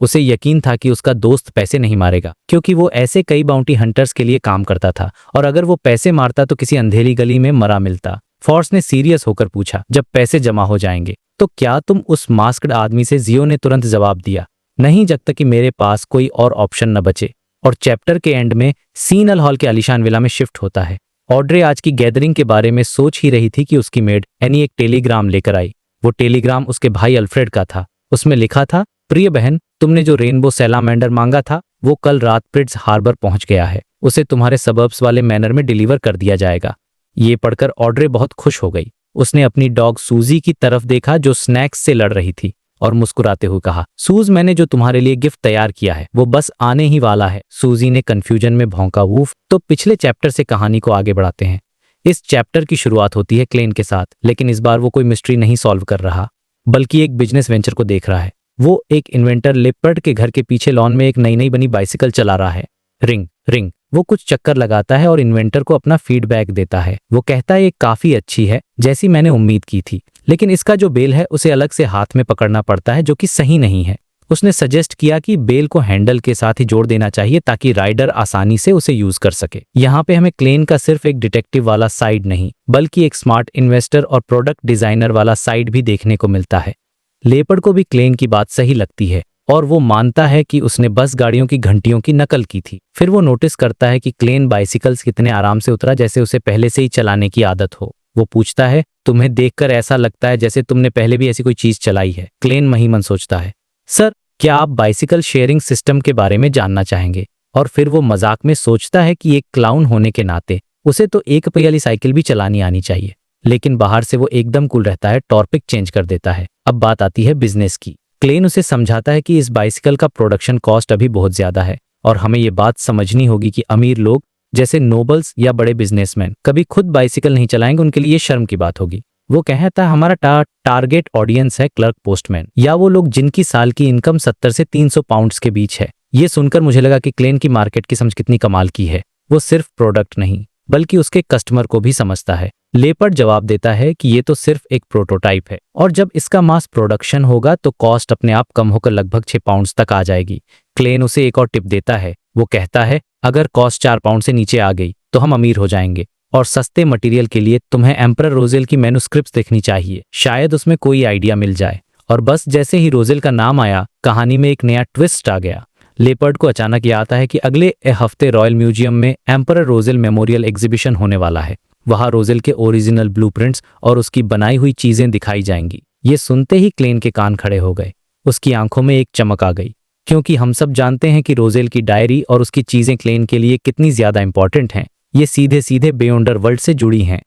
उसे यकीन था कि उसका दोस्त पैसे नहीं मारेगा, क्योंकि वो ऐसे कई बाउंटी हंटर्स के लिए काम करता था, और अगर वो पैसे मारता तो किसी अंधेरी गली में मरा मिलता। फॉर्स ने सीरियस होकर पूछा, जब पैसे जमा हो जाएंगे तो क्या तुम उस मास्क्ड आदमी से? जियो ने तुरंत जवाब दिया, नहीं, जब तक कि मेरे पास कोई और ऑप्शन न बचे। और चैप्टर के एंड में सीनल हॉल के आलीशान विला में शिफ्ट होता है। ऑड्रे आज की गैदरिंग के बारे में सोच ही रही थी कि उसकी मेड एनी एक टेलीग्राम लेकर आई। वो टेलीग्राम उसके भाई अल्फ्रेड का था। उसमें लिखा था, प्रिय बहन, तुमने जो रेनबो सैलामेंडर मांगा था वो कल रात प्रिट्स हार्बर पहुंच गया है। उसे तुम्हारे सबर्ब्स वाले मैनर में डिलीवर कर दिया जाएगा। ये पढ़कर ऑड्रे बहुत खुश हो गई। उसने अपनी डॉग सूजी की तरफ देखा जो स्नैक्स से लड़ रही थी, और मुस्कुराते हुए कहा, सूज, मैंने जो तुम्हारे लिए गिफ्ट तैयार किया है वो बस आने ही वाला है। सूजी ने कंफ्यूजन में भौंका, वूफ। तो पिछले चैप्टर से कहानी को आगे बढ़ाते हैं। इस चैप्टर की शुरुआत होती है क्लेन के साथ, लेकिन इस बार वो कोई मिस्ट्री नहीं सॉल्व कर रहा, बल्कि एक बिजनेस वेंचर को देख रहा है। वो एक इन्वेंटर लिपर्ड के घर के पीछे लॉन में एक नई नई बनी बाइसिकल चला रहा है। Ring ring. वो कुछ चक्कर लगाता है और इन्वेंटर को अपना फीडबैक देता है। वो कहता है ये काफी अच्छी है, जैसी मैंने उम्मीद की थी, लेकिन इसका जो बेल है उसे अलग से हाथ में पकड़ना पड़ता है, जो कि सही नहीं है। उसने सजेस्ट किया कि बेल को हैंडल के साथ ही जोड़ देना चाहिए ताकि राइडर आसानी से उसे यूज कर सके। यहाँ पे हमें क्लेन का सिर्फ एक डिटेक्टिव वाला साइड नहीं, बल्कि एक स्मार्ट इन्वेस्टर और प्रोडक्ट डिजाइनर वाला साइड भी देखने को मिलता है। लेपर्ड को भी क्लेन की बात सही लगती है, और वो मानता है कि उसने बस गाड़ियों की घंटियों की नकल की थी। फिर वो नोटिस करता है कि क्लेन बाइसिकल्स कितने आराम से उतरा, जैसे उसे पहले से ही चलाने की आदत हो। वो पूछता है, तुम्हें देखकर ऐसा लगता है जैसे तुमने पहले भी ऐसी कोई चीज चलाई है। क्लेन महीमन सोचता है, सर, क्या आप बाइसिकल शेयरिंग सिस्टम के बारे में जानना चाहेंगे? और फिर वो मजाक में सोचता है कि एक क्लाउन होने के नाते उसे तो एक पहिया वाली साइकिल भी चलानी आनी चाहिए। लेकिन बाहर से वो एकदम कूल रहता है, टॉपिक चेंज कर देता है। अब बात आती है बिजनेस की। क्लेन उसे समझाता है कि इस बाइसिकल का प्रोडक्शन कॉस्ट अभी बहुत ज्यादा है, और हमें ये बात समझनी होगी कि अमीर लोग जैसे नोबल्स या बड़े बिजनेसमैन कभी खुद बाइसिकल नहीं चलाएंगे, उनके लिए शर्म की बात होगी। वो कहता है, हमारा टारगेट ऑडियंस है क्लर्क, पोस्टमैन, या वो लोग जिनकी साल की इनकम 70 से 300 पाउंड्स के बीच है। ये सुनकर मुझे लगा कि क्लेन की मार्केट की समझ कितनी कमाल की है। वो सिर्फ प्रोडक्ट नहीं, बल्कि उसके कस्टमर को भी समझता है। लेपर्ड जवाब देता है कि ये तो सिर्फ एक प्रोटोटाइप है और जब इसका मास प्रोडक्शन होगा तो कॉस्ट अपने आप कम होकर लगभग 6 पाउंड्स तक आ जाएगी। क्लेन उसे एक और टिप देता है। वो कहता है अगर कॉस्ट 4 पाउंड से नीचे आ गई तो हम अमीर हो जाएंगे और सस्ते मटेरियल के लिए तुम्हें एम्परर रोजेल की मैन्युस्क्रिप्ट्स देखनी चाहिए, शायद उसमें कोई आइडिया मिल जाए। और बस जैसे ही रोजेल का नाम आया कहानी में एक नया ट्विस्ट आ गया। लेपर्ड को अचानक याद आता है कि अगले हफ्ते रॉयल म्यूजियम में एम्परर रोजेल मेमोरियल एग्जीबिशन होने वाला है। वहां रोजेल के ओरिजिनल ब्लूप्रिंट्स और उसकी बनाई हुई चीजें दिखाई जाएंगी। ये सुनते ही क्लेन के कान खड़े हो गए। उसकी आंखों में एक चमक आ गई, क्योंकि हम सब जानते हैं कि रोजेल की डायरी और उसकी चीजें क्लेन के लिए कितनी ज्यादा इंपॉर्टेंट हैं। ये सीधे सीधे बियॉन्डर वर्ल्ड से जुड़ी हैं।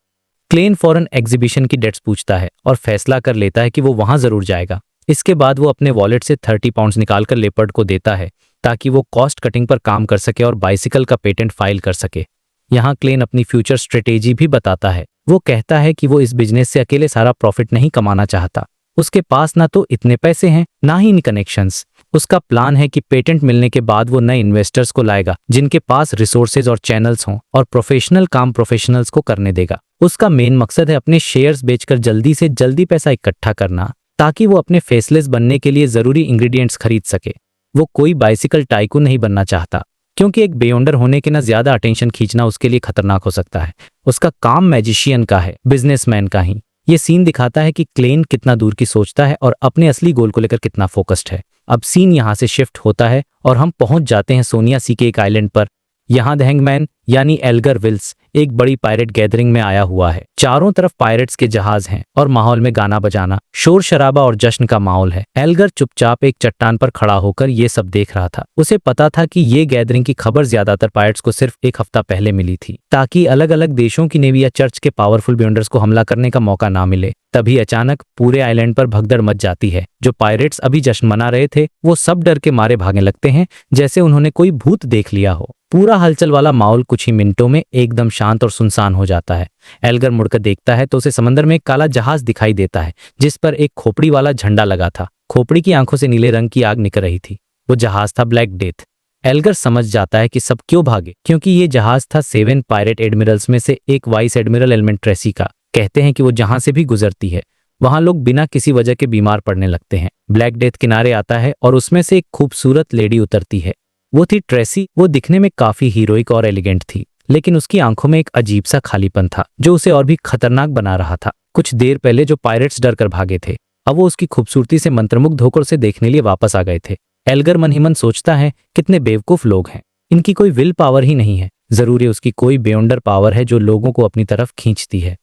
क्लेन फौरन एग्जीबिशन की डेट्स पूछता है और फैसला कर लेता है कि वो वहां जरूर जाएगा। इसके बाद वो अपने वॉलेट से 30 पाउंड्स निकालकर लेपर्ड को देता है ताकि वो कॉस्ट कटिंग पर काम कर सके और बाइसिकल का पेटेंट फाइल कर सके। यहाँ क्लेन अपनी फ्यूचर स्ट्रेटेजी भी बताता है। वो कहता है कि वो इस बिजनेस से अकेले सारा प्रॉफिट नहीं कमाना चाहता। उसके पास ना तो इतने पैसे हैं ना ही इन कनेक्शंस। उसका प्लान है कि पेटेंट मिलने के बाद वो नए इन्वेस्टर्स को लाएगा जिनके पास रिसोर्सेज और चैनल्स हों और प्रोफेशनल काम प्रोफेशनल्स को करने देगा। उसका मेन मकसद है अपने शेयर्स बेचकर जल्दी से जल्दी पैसा इकट्ठा करना ताकि वो अपने फेसलेस बनने के लिए जरूरी इंग्रेडिएंट्स खरीद सके। वो कोई बाइसिकल टाइकून नहीं बनना चाहता, क्योंकि एक बेयोंडर होने के ना ज्यादा अटेंशन खींचना उसके लिए खतरनाक हो सकता है। उसका काम मैजिशियन का है, बिजनेसमैन का ही। ये सीन दिखाता है कि क्लेन कितना दूर की सोचता है और अपने असली गोल को लेकर कितना फोकस्ड है। अब सीन यहाँ से शिफ्ट होता है और हम पहुंच जाते हैं सोनिया सी के एक आइलैंड पर। यहाँ द हैंगमैन यानी एल्गर विल्स एक बड़ी पायरेट गैदरिंग में आया हुआ है। चारों तरफ पायरेट्स के जहाज हैं और माहौल में गाना बजाना, शोर शराबा और जश्न का माहौल है। एल्गर चुपचाप एक चट्टान पर खड़ा होकर ये सब देख रहा था। उसे पता था कि ये गैदरिंग की खबर ज्यादातर पायरेट्स को सिर्फ एक हफ्ता पहले मिली थी, ताकि अलग अलग देशों की नेवी या चर्च के पावरफुल बियॉन्डर्स को हमला करने का मौका ना मिले। तभी अचानक पूरे आइलैंड पर भगदड़ मच जाती है। जो पायरेट्स अभी जश्न मना रहे थे वो सब डर के मारे भागने लगते हैं, जैसे उन्होंने कोई भूत देख लिया हो। पूरा हलचल वाला माहौल कुछ ही मिनटों में एकदम शांत और सुनसान हो जाता है। एल्गर मुड़कर देखता है तो उसे समंदर में एक काला जहाज दिखाई देता है जिस पर एक खोपड़ी वाला झंडा लगा था। खोपड़ी की आंखों से नीले रंग की आग निकल रही थी। वो जहाज था ब्लैक डेथ। एल्गर समझ जाता है कि सब क्यों भागे, क्योंकि ये जहाज था 7 पायरेट एडमिरल्स में से एक वाइस एडमिरल एलमेंट ट्रेसी का। कहते हैं कि वो जहां से भी गुजरती है वहां लोग बिना किसी वजह के बीमार पड़ने लगते हैं। ब्लैक डेथ किनारे आता है और उसमें से एक खूबसूरत लेडी उतरती है। वो थी ट्रेसी। वो दिखने में काफी हीरोइक और एलिगेंट थी, लेकिन उसकी आंखों में एक अजीब सा खालीपन था जो उसे और भी खतरनाक बना रहा था। कुछ देर पहले जो पायरेट्स डर कर भागे थे, अब वो उसकी खूबसूरती से मंत्रमुग्ध होकर उसे देखने लिए वापस आ गए थे। एल्गर मन ही मन सोचता है, कितने बेवकूफ लोग हैं, इनकी कोई विल पावर ही नहीं है। जरूर उसकी कोई बेयोंडर पावर है जो लोगों को अपनी तरफ खींचती है।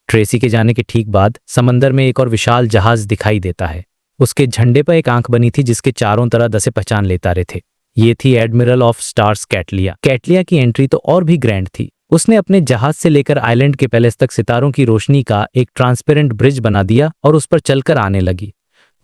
ट्रेसी के जाने के ठीक बाद समंदर में एक और विशाल जहाज दिखाई देता है। उसके झंडे पर एक आंख बनी थी जिसके चारों तरह दसे पहचान लेता रहे थे। ये थी admiral of stars Cattleya. Cattleya की एंट्री तो और भी ग्रैंड थी। उसने अपने जहाज से लेकर आइलैंड के पैलेस तक सितारों की रोशनी का एक ट्रांसपेरेंट ब्रिज बना दिया और उस पर चलकर आने लगी।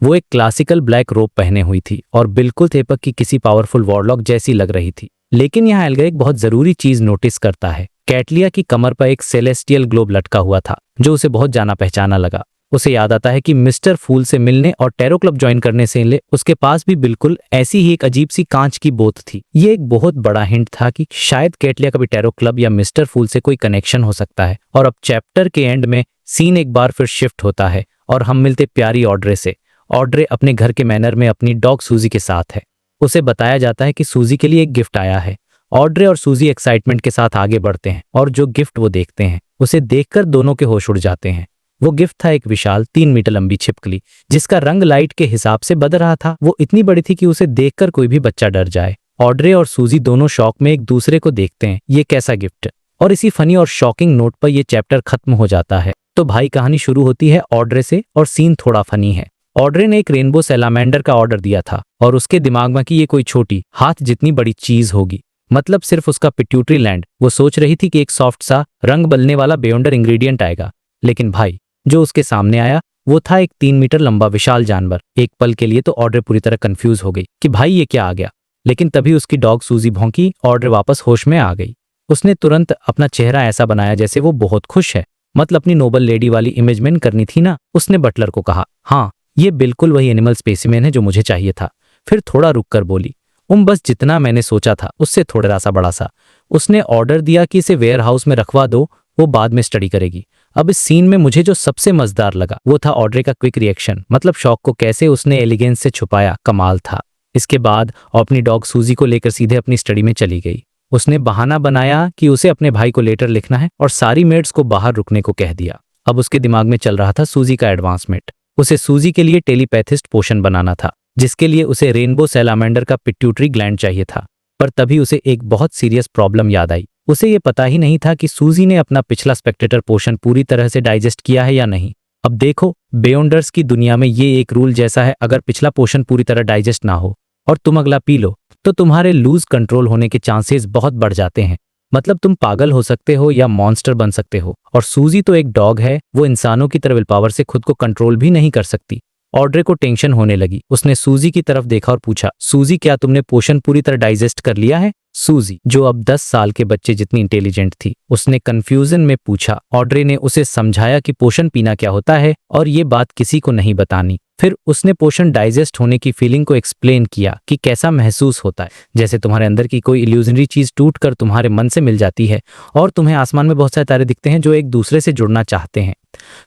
वो एक क्लासिकल ब्लैक रोब पहने हुई थी और बिल्कुल थेपक की किसी पावरफुल वॉरलॉक जैसी लग रही थी। लेकिन यहाँ एल्गर एक बहुत जरूरी चीज नोटिस करता है। कैटलिया की कमर पर एक सेलेस्टियल ग्लोब लटका हुआ था जो उसे बहुत जाना पहचाना लगा। उसे याद आता है कि मिस्टर फूल से मिलने और टैरो क्लब ज्वाइन करने से ले उसके पास भी बिल्कुल ऐसी ही एक अजीब सी कांच की बोत थी। ये एक बहुत बड़ा हिंट था कि शायद कैटलिया का भी टैरो क्लब या मिस्टर फूल से कोई कनेक्शन हो सकता है। और अब चैप्टर के एंड में सीन एक बार फिर शिफ्ट होता है और हम मिलते प्यारी ऑड्रे से। ऑड्रे अपने घर के मैनर में अपनी डॉग सूजी के साथ है। उसे बताया जाता है कि सूजी के लिए एक गिफ्ट आया है। ऑड्रे और सूजी एक्साइटमेंट के साथ आगे बढ़ते हैं और जो गिफ्ट वो देखते हैं उसे देखकर दोनों के होश उड़ जाते हैं। वो गिफ्ट था एक विशाल 3 मीटर लंबी छिपकली जिसका रंग लाइट के हिसाब से बदल रहा था। वो इतनी बड़ी थी कि उसे देखकर कोई भी बच्चा डर जाए। ऑड्रे और सूजी दोनों शौक में एक दूसरे को देखते हैं, ये कैसा गिफ्ट। और इसी फनी और शॉकिंग नोट पर ये चैप्टर खत्म हो जाता है। तो भाई कहानी शुरू होती है ऑड्रे से और सीन थोड़ा फनी है। ऑड्रे ने एक रेनबो सैलामेंडर का ऑर्डर दिया था और उसके दिमाग में कि ये कोई छोटी हाथ जितनी बड़ी चीज होगी, मतलब सिर्फ उसका पिट्यूटरी लैंड। वो सोच रही थी कि एक सॉफ्ट सा रंग बदलने वाला बेयोंडर इंग्रेडिएंट आएगा, लेकिन भाई जो उसके सामने आया वो था एक 3 मीटर लंबा विशाल जानवर। एक पल के लिए तो ऑड्रे पूरी तरह कंफ्यूज हो गई कि भाई ये क्या आ गया, लेकिन तभी उसकी डॉग सूजी भौंकी। ऑड्रे वापस होश में आ गई। उसने तुरंत अपना चेहरा ऐसा बनाया जैसे वो बहुत खुश है, मतलब अपनी नोबल लेडी वाली इमेजमेंट करनी थी ना। उसने बटलर को कहा, हाँ ये बिल्कुल वही एनिमल स्पेसिमेन है जो मुझे चाहिए था। फिर थोड़ा रुक कर बोली, बस जितना मैंने सोचा था उससे थोड़ा सा बड़ा सा। उसने ऑर्डर दिया कि इसे वेयर हाउस में रखवा दो, वो बाद में स्टडी करेगी। अब इस सीन में मुझे जो सबसे मजेदार लगा वो था ऑड्रे का क्विक रिएक्शन, मतलब शॉक को कैसे उसने एलिगेंस से छुपाया, कमाल था। इसके बाद वो अपनी डॉग सूजी को लेकर सीधे अपनी स्टडी में चली गई। उसने बहाना बनाया कि उसे अपने भाई को लेटर लिखना है और सारी मेड्स को बाहर रुकने को कह दिया। अब उसके दिमाग में चल रहा था सूजी का एडवांसमेंट। उसे सूजी के लिए टेलीपैथिस्ट पोशन बनाना था, जिसके लिए उसे रेनबो सैलामेंडर का पिट्यूटरी ग्लैंड चाहिए था। पर तभी उसे एक बहुत सीरियस प्रॉब्लम याद आई। उसे ये पता ही नहीं था कि सूजी ने अपना पिछला स्पेक्टेटर पोशन पूरी तरह से डाइजेस्ट किया है या नहीं। अब देखो, बेयोंडर्स की दुनिया में ये एक रूल जैसा है, अगर पिछला पोशन पूरी तरह डाइजेस्ट ना हो और तुम अगला पी लो तो तुम्हारे लूज कंट्रोल होने के चांसेस बहुत बढ़ जाते हैं। मतलब तुम पागल हो सकते हो या मॉन्स्टर बन सकते हो। और सूजी तो एक डॉग है, वो इंसानों की तरह विल पावर से खुद को कंट्रोल भी नहीं कर सकती। ऑड्रे को टेंशन होने लगी। उसने सूजी की तरफ देखा और पूछा, सूजी क्या तुमने पोशन पूरी तरह डाइजेस्ट कर लिया है? सूजी, जो अब 10 साल के बच्चे जितनी इंटेलिजेंट थी, उसने कंफ्यूजन में पूछा। ऑड्रे ने उसे समझाया कि पोशन पीना क्या होता है और ये बात किसी को नहीं बतानी। फिर उसने पोशन डाइजेस्ट होने की फीलिंग को एक्सप्लेन किया कि कैसा महसूस होता है, जैसे तुम्हारे अंदर की कोई इल्यूजनरी चीज टूटकर तुम्हारे मन से मिल जाती है और तुम्हें आसमान में बहुत सारे तारे दिखते हैं जो एक दूसरे से जुड़ना चाहते हैं।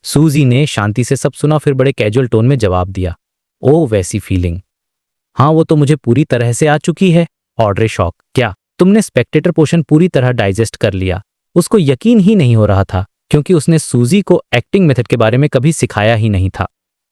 सूजी ने शांति से सब सुना, फिर बड़े कैजुअल टोन में जवाब दिया, ओ वैसी फीलिंग, हाँ वो तो मुझे पूरी तरह से आ चुकी है। ऑड्रे शॉक, क्या तुमने स्पेक्टेटर पोशन पूरी तरह डाइजेस्ट कर लिया? उसको यकीन ही नहीं हो रहा था, क्योंकि उसने सूजी को एक्टिंग मेथड के बारे में कभी सिखाया ही नहीं था।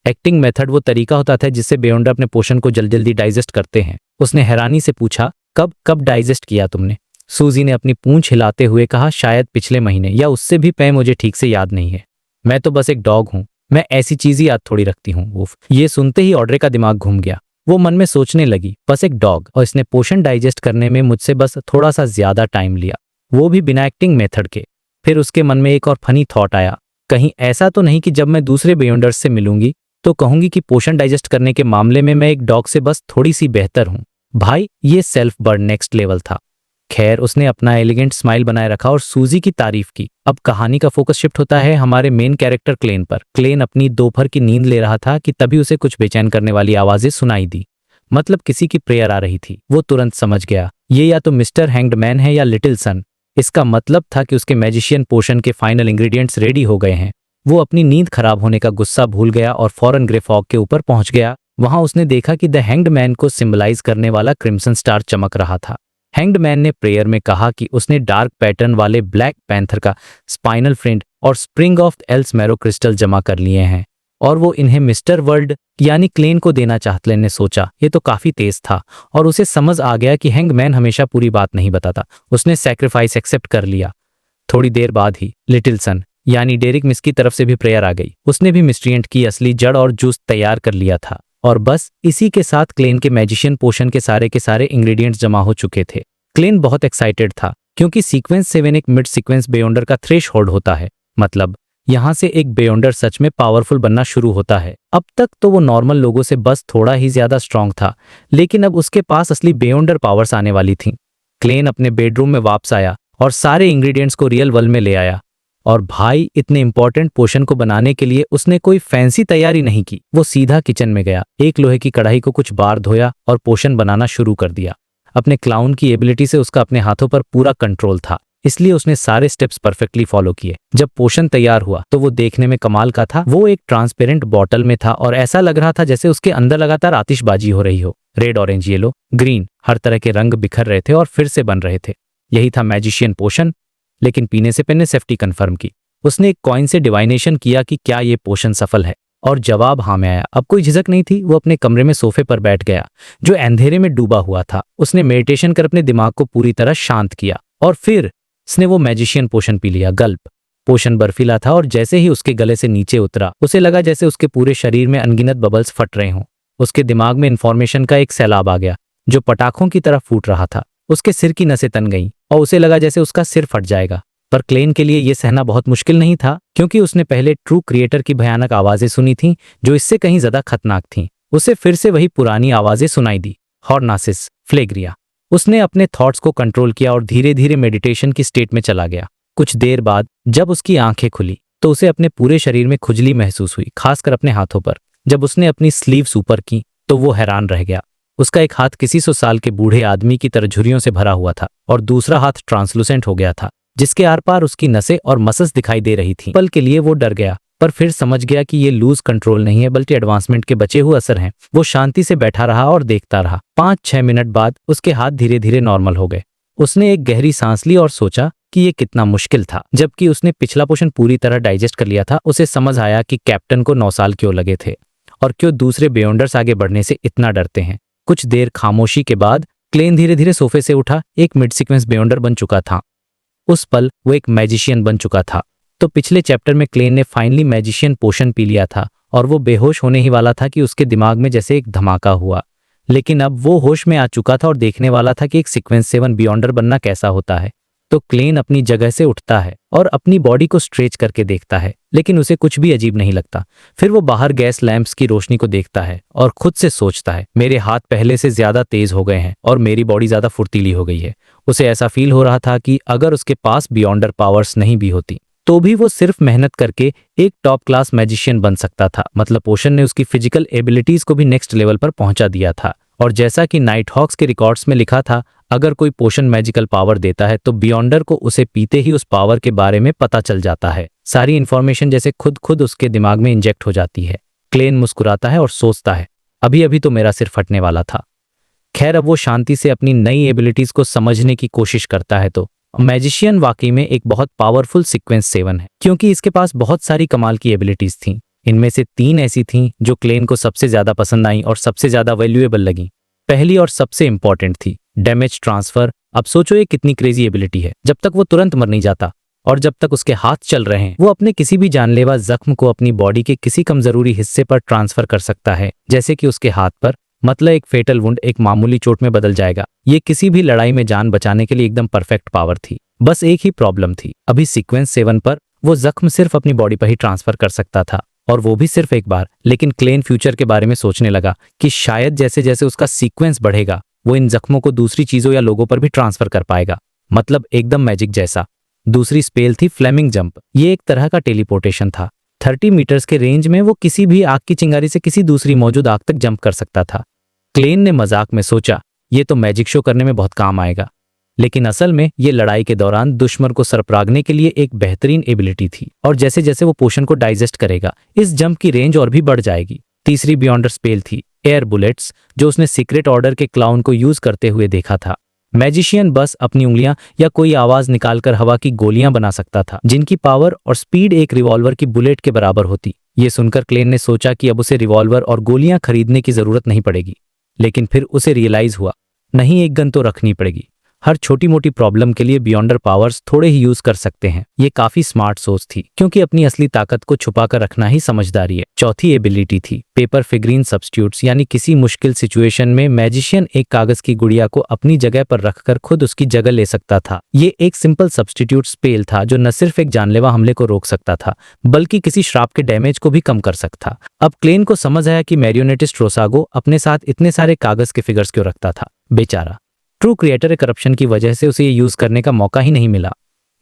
एक्टिंग मेथड वो तरीका होता था जिससे बेयोंडर अपने पोशन को जल्दी जल्दी डाइजेस्ट करते हैं। उसने हैरानी से पूछा, कब कब डाइजेस्ट किया तुमने? सूजी ने अपनी पूंछ हिलाते हुए कहा, शायद पिछले महीने या उससे भी पहले, मुझे ठीक से याद नहीं है। मैं तो बस एक डॉग हूँ, मैं ऐसी चीज ही याद थोड़ी रखती हूँ। उफ, ये सुनते ही ऑड्रे का दिमाग घूम गया। वो मन में सोचने लगी, बस एक डॉग, और इसने पोशन डाइजेस्ट करने में मुझसे बस थोड़ा सा ज्यादा टाइम लिया, वो भी बिना एक्टिंग मेथड के। फिर उसके मन में एक और फनी थॉट आया, कहीं ऐसा तो नहीं कि जब मैं दूसरे बेयोंडर्स से मिलूंगी तो कहूंगी कि पोशन डाइजेस्ट करने के मामले में मैं एक डॉग से बस थोड़ी सी बेहतर हूं। भाई, ये सेल्फ बर्न नेक्स्ट लेवल था। खैर, उसने अपना एलिगेंट स्माइल बनाए रखा और सूजी की तारीफ की। अब कहानी का फोकस शिफ्ट होता है हमारे मेन कैरेक्टर क्लेन पर। क्लेन अपनी दोपहर की नींद ले रहा था कि तभी उसे कुछ बेचैन करने वाली आवाजें सुनाई दी। मतलब किसी की प्रेयर आ रही थी। वो तुरंत समझ गया, ये या तो मिस्टर हैंग्ड मैन है या लिटिल सन। इसका मतलब था कि उसके मैजिशियन पोशन के फाइनल इंग्रेडिएंट्स रेडी हो गए हैं। वो अपनी नींद खराब होने का गुस्सा भूल गया और फौरन ग्रे फॉग के ऊपर पहुंच गया। वहां उसने देखा कि द हैंग्ड मैन को सिंबलाइज करने वाला क्रिम्सन स्टार चमक रहा था। हैंग्ड मैन ने प्रेयर में कहा कि उसने डार्क पैटर्न वाले ब्लैक पैंथर का स्पाइनल फ्रेंड और स्प्रिंग ऑफ एल्समेरो क्रिस्टल जमा कर लिए हैं और वो इन्हें मिस्टर वर्ल्ड यानी क्लेन को देना चाहता। क्लेन ने सोचा, ये तो काफी तेज था और उसे समझ आ गया कि हैंग मैन हमेशा पूरी बात नहीं बताता। उसने सैक्रिफाइस एक्सेप्ट कर लिया। थोड़ी देर बाद ही लिटिल सन यानी डेरिक मिस की तरफ से भी प्रेयर आ गई। उसने भी मिस्ट्रिएंट की असली जड़ और जूस तैयार कर लिया था और बस इसी के साथ क्लेन के मैजिशियन पोशन के सारे इंग्रेडिएंट्स जमा हो चुके थे। क्लेन बहुत एक्साइटेड था क्योंकि सीक्वेंस 7 एक मिड सीक्वेंस बेयोंडर का थ्रेशहोल्ड होता है। मतलब यहां से एक बेयोंडर सच में पावरफुल बनना शुरू होता है। अब तक तो वो नॉर्मल लोगों से बस थोड़ा ही ज्यादा स्ट्रांग था, लेकिन अब उसके पास असली बेयोंडर पावर्स आने वाली थी। क्लेन अपने बेडरूम में वापस आया और सारे इंग्रेडिएंट्स को रियल वर्ल्ड में ले आया। और भाई, इतने इंपॉर्टेंट पोशन को बनाने के लिए उसने कोई फैंसी तैयारी नहीं की। वो सीधा किचन में गया, एक लोहे की कढ़ाई को कुछ बार धोया और पोशन बनाना शुरू कर दिया। अपने क्लाउन की एबिलिटी से उसका अपने हाथों पर पूरा कंट्रोल था, इसलिए उसने सारे स्टेप्स परफेक्टली फॉलो किए। जब पोशन तैयार हुआ तो वो देखने में कमाल का था। वो एक ट्रांसपेरेंट बॉटल में था और ऐसा लग रहा था जैसे उसके अंदर लगातार आतिशबाजी हो रही हो। रेड, ऑरेंज, येलो, ग्रीन, हर तरह के रंग बिखर रहे थे और फिर से बन रहे थे। यही था मैजिशियन पोशन। लेकिन पीने से पहले सेफ्टी कंफर्म की। उसने एक कॉइन से डिवाइनेशन किया कि क्या ये पोशन सफल है और जवाब हाँ में आया। अब कोई झिझक नहीं थी। वो अपने कमरे में सोफे पर बैठ गया जो अंधेरे में डूबा हुआ था। उसने मेडिटेशन कर अपने दिमाग को पूरी तरह शांत किया और फिर उसने वो मैजिशियन पोशन पी लिया। गल्प। पोशन बर्फीला था और जैसे ही उसके गले से नीचे उतरा उसे लगा जैसे उसके पूरे शरीर में अनगिनत बबल्स फट रहे हों। उसके दिमाग में इंफॉर्मेशन का एक सैलाब आ गया जो पटाखों की तरह फूट रहा था। उसके सिर की नसें तन गईं और उसे लगा जैसे उसका सिर फट जाएगा। पर क्लेन के लिए यह सहना बहुत मुश्किल नहीं था, क्योंकि उसने पहले ट्रू क्रिएटर की भयानक आवाजें सुनी थीं जो इससे कहीं ज्यादा खतरनाक थीं। उसे फिर से वही पुरानी आवाजें सुनाई दी, हॉर्नासिस, फ्लेग्रिया। उसने अपने थॉट्स को कंट्रोल किया और धीरे धीरे मेडिटेशन की स्टेट में चला गया। कुछ देर बाद जब उसकी आंखें खुली तो उसे अपने पूरे शरीर में खुजली महसूस हुई, खासकर अपने हाथों पर। जब उसने अपनी स्लीव्स ऊपर की तो वो हैरान रह गया। उसका एक हाथ किसी 100 साल के बूढ़े आदमी की तरह झुर्रियों से भरा हुआ था और दूसरा हाथ ट्रांसलूसेंट हो गया था, जिसके आर पार उसकी नसें और मसल्स दिखाई दे रही थी। पल के लिए वो डर गया, पर फिर समझ गया कि ये लूज कंट्रोल नहीं है बल्कि एडवांसमेंट के बचे हुए असर हैं। वो शांति से बैठा रहा और देखता रहा। 5-6 मिनट बाद उसके हाथ धीरे धीरे नॉर्मल हो गए। उसने एक गहरी सांस ली और सोचा कि ये कितना मुश्किल था। जबकि उसने पिछला पोषण पूरी तरह डाइजेस्ट कर लिया था, उसे समझ आया कि कैप्टन को 9 साल क्यों लगे थे और क्यों दूसरे बियॉन्डर्स आगे बढ़ने से इतना डरते हैं। कुछ देर खामोशी के बाद क्लेन धीरे धीरे सोफे से उठा। एक मिड सीक्वेंस बियॉन्डर बन चुका था। उस पल वो एक मैजिशियन बन चुका था। तो पिछले चैप्टर में क्लेन ने फाइनली मैजिशियन पोशन पी लिया था और वो बेहोश होने ही वाला था कि उसके दिमाग में जैसे एक धमाका हुआ। लेकिन अब वो होश में आ चुका था और देखने वाला था कि एक सीक्वेंस 7 बियॉन्डर बनना कैसा होता है। तो क्लेन अपनी जगह से उठता है और अपनी बॉडी को स्ट्रेच करके देखता है, लेकिन उसे कुछ भी अजीब नहीं लगता। फिर वो बाहर गैस लैंप्स की रोशनी को देखता है और खुद से सोचता है, मेरे हाथ पहले से ज्यादा तेज हो गए हैं और मेरी बॉडी ज्यादा फुर्तीली हो गई है। उसे ऐसा फील हो रहा था कि अगर उसके पास बियॉन्डर पावर्स नहीं भी होती तो भी वो सिर्फ मेहनत करके एक टॉप क्लास मैजिशियन बन सकता था। मतलब पोशन ने उसकी फिजिकल एबिलिटीज को भी नेक्स्ट लेवल पर पहुंचा दिया था। और जैसा कि नाइट हॉक्स के रिकॉर्ड्स में लिखा था, अगर कोई पोशन मैजिकल पावर देता है तो बियॉन्डर को उसे पीते ही उस पावर के बारे में पता चल जाता है। सारी इंफॉर्मेशन जैसे खुद उसके दिमाग में इंजेक्ट हो जाती है। क्लेन मुस्कुराता है और सोचता है, अभी अभी तो मेरा सिर फटने वाला था। खैर, अब वो शांति से अपनी नई एबिलिटीज को समझने की कोशिश करता है। तो मैजिशियन वाकई में एक बहुत पावरफुल सीक्वेंस 7 है, क्योंकि इसके पास बहुत सारी कमाल की एबिलिटीज थीं। इनमें से 3 ऐसी थीं जो क्लेन को सबसे ज्यादा पसंद आई और सबसे ज्यादा वैल्यूएबल लगी। पहली और सबसे इंपॉर्टेंट थी डैमेज ट्रांसफर। अब सोचो ये कितनी क्रेजी एबिलिटी है। जब तक वो तुरंत मर नहीं जाता और जब तक उसके हाथ चल रहे हैं, वो अपने किसी भी जानलेवा जख्म को अपनी बॉडी के किसी कम जरूरी हिस्से पर ट्रांसफर कर सकता है। जैसे कि उसके हाथ पर, मतलब एक फेटल वुंड एक मामूली चोट में बदल जाएगा। ये किसी भी लड़ाई में जान बचाने के लिए एकदम परफेक्ट पावर थी। बस एक ही प्रॉब्लम थी, अभी सीक्वेंस 7 पर वो जख्म सिर्फ अपनी बॉडी पर ही ट्रांसफर कर सकता था, और वो भी सिर्फ एक बार। लेकिन क्लेन फ्यूचर के बारे में सोचने लगा कि शायद जैसे जैसे उसका सीक्वेंस बढ़ेगा वो इन जख्मों को दूसरी चीजों या लोगों पर भी ट्रांसफर कर पाएगा, मतलब एकदम मैजिक जैसा। दूसरी स्पेल थी फ्लेमिंग जंप। ये एक तरह का टेलीपोर्टेशन था। 30 मीटर्स के रेंज में वो किसी भी आग की चिंगारी से किसी दूसरी मौजूद आग तक जंप कर सकता था। क्लेन ने मजाक में सोचा, ये तो मैजिक शो करने में बहुत काम आएगा, लेकिन असल में ये लड़ाई के दौरान दुश्मन को सरपरागने के लिए एक बेहतरीन एबिलिटी थी। और जैसे जैसे वो पोशन को डाइजेस्ट करेगा, इस जंप की रेंज और भी बढ़ जाएगी। तीसरी बियॉन्डर स्पेल थी एयर बुलेट्स, जो उसने सीक्रेट ऑर्डर के क्लाउन को यूज करते हुए देखा था। मैजिशियन बस अपनी उंगलियां या कोई आवाज निकालकर हवा की गोलियां बना सकता था, जिनकी पावर और स्पीड एक रिवॉल्वर की बुलेट के बराबर होती। ये सुनकर क्लेन ने सोचा कि अब उसे रिवॉल्वर और गोलियां खरीदने की जरूरत नहीं पड़ेगी। लेकिन फिर उसे रियलाइज हुआ, नहीं, एक गन तो रखनी पड़ेगी। हर छोटी मोटी प्रॉब्लम के लिए बियॉन्डर पावर्स थोड़े ही यूज कर सकते हैं। ये काफी स्मार्ट सोच थी, क्योंकि अपनी असली ताकत को छुपा कर रखना ही समझदारी है। चौथी एबिलिटी थी पेपर फिगरीन सब्स्टिट्यूट्स, यानी किसी मुश्किल सिचुएशन में मैजिशियन एक कागज की गुड़िया को अपनी जगह पर रखकर खुद उसकी जगह ले सकता था। ये एक सिंपल सब्स्टिट्यूट स्पेल था जो न सिर्फ एक जानलेवा हमले को रोक सकता था, बल्कि किसी श्राप के डैमेज को भी कम कर सकता। अब क्लेन को समझ आया कि मैरियोनेटिस्ट रोसागो अपने साथ इतने सारे कागज के फिगर्स क्यों रखता था। बेचारा ट्रू क्रिएटर करप्शन की वजह से उसे ये यूज करने का मौका ही नहीं मिला।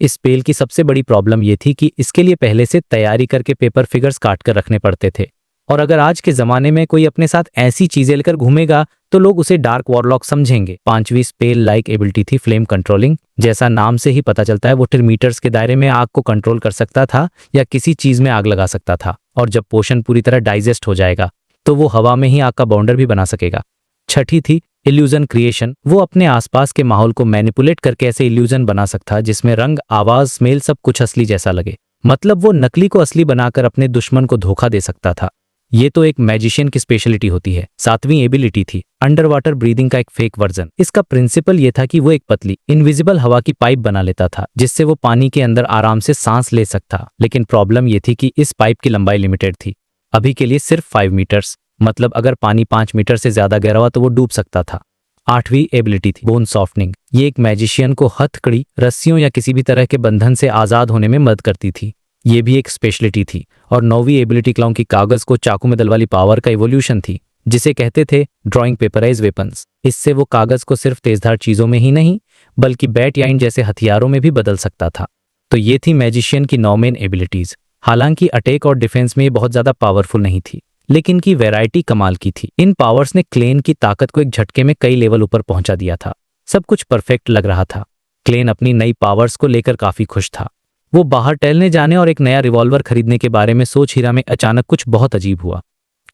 इस स्पेल की सबसे बड़ी प्रॉब्लम ये थी कि इसके लिए पहले से तैयारी करके पेपर फिगर्स काट कर रखने पड़ते थे, और अगर आज के जमाने में कोई अपने साथ ऐसी चीजें लेकर घूमेगा तो लोग उसे डार्क वॉरलॉक समझेंगे। पांचवी स्पेल लाइक एबिलिटी थी फ्लेम कंट्रोलिंग। जैसा नाम से ही पता चलता है, वो 30 मीटर्स के दायरे में आग को कंट्रोल कर सकता था या किसी चीज में आग लगा सकता था, और जब पोशन पूरी तरह डाइजेस्ट हो जाएगा तो वो हवा में ही आग का बाउंडर भी बना सकेगा। छठी थी इल्यूजन क्रिएशन। वो अपने आसपास के माहौल को मैनिपुलेट करके ऐसे इल्यूजन बना सकता जिसमें रंग, आवाज, स्मेल सब कुछ असली जैसा लगे। मतलब वो नकली को असली बनाकर अपने दुश्मन को धोखा दे सकता था। ये तो एक मैजिशियन की स्पेशलिटी होती है। सातवीं एबिलिटी थी अंडर वाटर ब्रीदिंग का एक फेक वर्जन। इसका प्रिंसिपल ये था कि वो एक पतली इनविजिबल हवा की पाइप बना लेता था, जिससे वो पानी के अंदर आराम से सांस ले सकता। लेकिन प्रॉब्लम ये थी कि इस पाइप की लंबाई लिमिटेड थी, अभी के लिए सिर्फ 5 मीटर्स। मतलब अगर पानी 5 मीटर से ज्यादा गहरा हुआ तो वो डूब सकता था। आठवीं एबिलिटी थी बोन सॉफ्टनिंग। ये एक मैजिशियन को हथकड़ी, रस्सियों या किसी भी तरह के बंधन से आजाद होने में मदद करती थी। ये भी एक स्पेशलिटी थी। और 9वीं एबिलिटी क्लाउन की कागज को चाकू में दल वाली पावर का इवोल्यूशन थी, जिसे कहते थे ड्रॉइंग पेपराइज वेपन्स। इससे वो कागज को सिर्फ तेजधार चीजों में ही नहीं बल्कि बैट या इन जैसे हथियारों में भी बदल सकता था। तो ये थी मैजिशियन की 9 मेन एबिलिटीज। हालांकि अटैक और डिफेंस में ये बहुत ज्यादा पावरफुल नहीं थी, लेकिन इनकी वैरायटी कमाल की थी। इन पावर्स ने क्लेन की ताकत को एक झटके में कई लेवल ऊपर पहुंचा दिया था। सब कुछ परफेक्ट लग रहा था। क्लेन अपनी नई पावर्स को लेकर काफी खुश था। वो बाहर टहलने जाने और एक नया रिवॉल्वर खरीदने के बारे में सोच ही रहा में अचानक कुछ बहुत अजीब हुआ।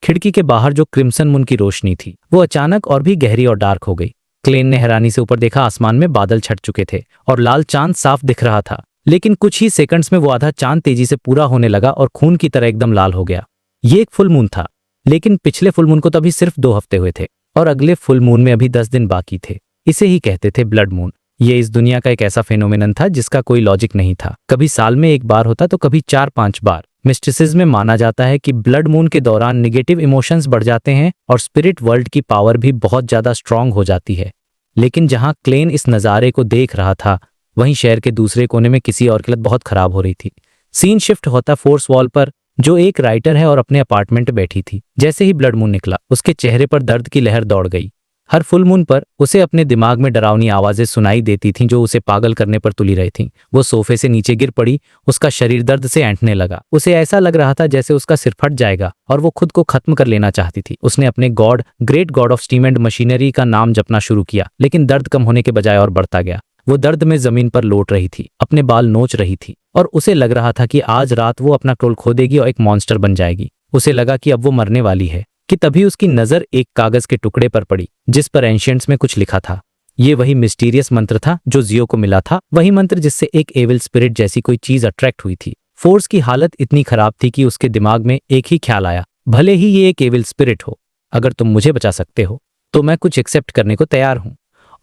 खिड़की के बाहर जो क्रिम्सन मून की रोशनी थी वो अचानक और भी गहरी और डार्क हो गई। क्लेन ने हैरानी से ऊपर देखा, आसमान में बादल छट चुके थे और लाल चांद साफ दिख रहा था। लेकिन कुछ ही सेकंड्स में वो आधा चांद तेजी से पूरा होने लगा और खून की तरह एकदम लाल हो गया। ये एक फुल मून था, लेकिन पिछले फुल मून को तो अभी सिर्फ 2 हफ्ते हुए थे और अगले फुल मून में अभी 10 दिन बाकी थे। इसे ही कहते थे ब्लड मून। ये इस दुनिया का एक ऐसा फेनोमेनन था जिसका कोई लॉजिक नहीं था। कभी साल में 1 बार होता तो कभी 4-5 बार। मिस्टिसिज्म में माना जाता है कि ब्लड मून के दौरान नेगेटिव इमोशंस बढ़ जाते हैं और स्पिरिट वर्ल्ड की पावर भी बहुत ज्यादा स्ट्रांग हो जाती है। लेकिन जहां क्लेन इस नज़ारे को देख रहा था वहीं शहर के दूसरे कोने में किसी और की हालत बहुत खराब हो रही थी। सीन शिफ्ट होता फोर्स वॉल पर, जो एक राइटर है और अपने अपार्टमेंट में बैठी थी। जैसे ही ब्लड मून निकला उसके चेहरे पर दर्द की लहर दौड़ गई। हर फुल मून पर उसे अपने दिमाग में डरावनी आवाजें सुनाई देती थीं जो उसे पागल करने पर तुली रही थीं। वो सोफे से नीचे गिर पड़ी, उसका शरीर दर्द से ऐंठने लगा। उसे ऐसा लग रहा था जैसे उसका सिर फट जाएगा और वो खुद को खत्म कर लेना चाहती थी। उसने अपने God, great God of steam and machinery का नाम जपना शुरू किया, लेकिन दर्द कम होने के बजाय और बढ़ता गया। वो दर्द में जमीन पर लौट रही थी, अपने बाल नोच रही थी और उसे लग रहा था कि आज रात वो अपना कंट्रोल खो देगी और एक मॉन्स्टर बन जाएगी। उसे लगा कि अब वो मरने वाली है कि तभी उसकी नजर एक कागज के टुकड़े पर पड़ी जिस पर एंशियंट्स में कुछ लिखा था। ये वही मिस्टीरियस मंत्र था जो जियो को मिला था, वही मंत्र जिससे एक एविल स्पिरिट जैसी कोई चीज अट्रैक्ट हुई थी। फोर्स की हालत इतनी खराब थी कि उसके दिमाग में एक ही ख्याल आया, भले ही ये एक एविल स्पिरिट हो, अगर तुम मुझे बचा सकते हो तो मैं कुछ एक्सेप्ट करने को तैयार हूं।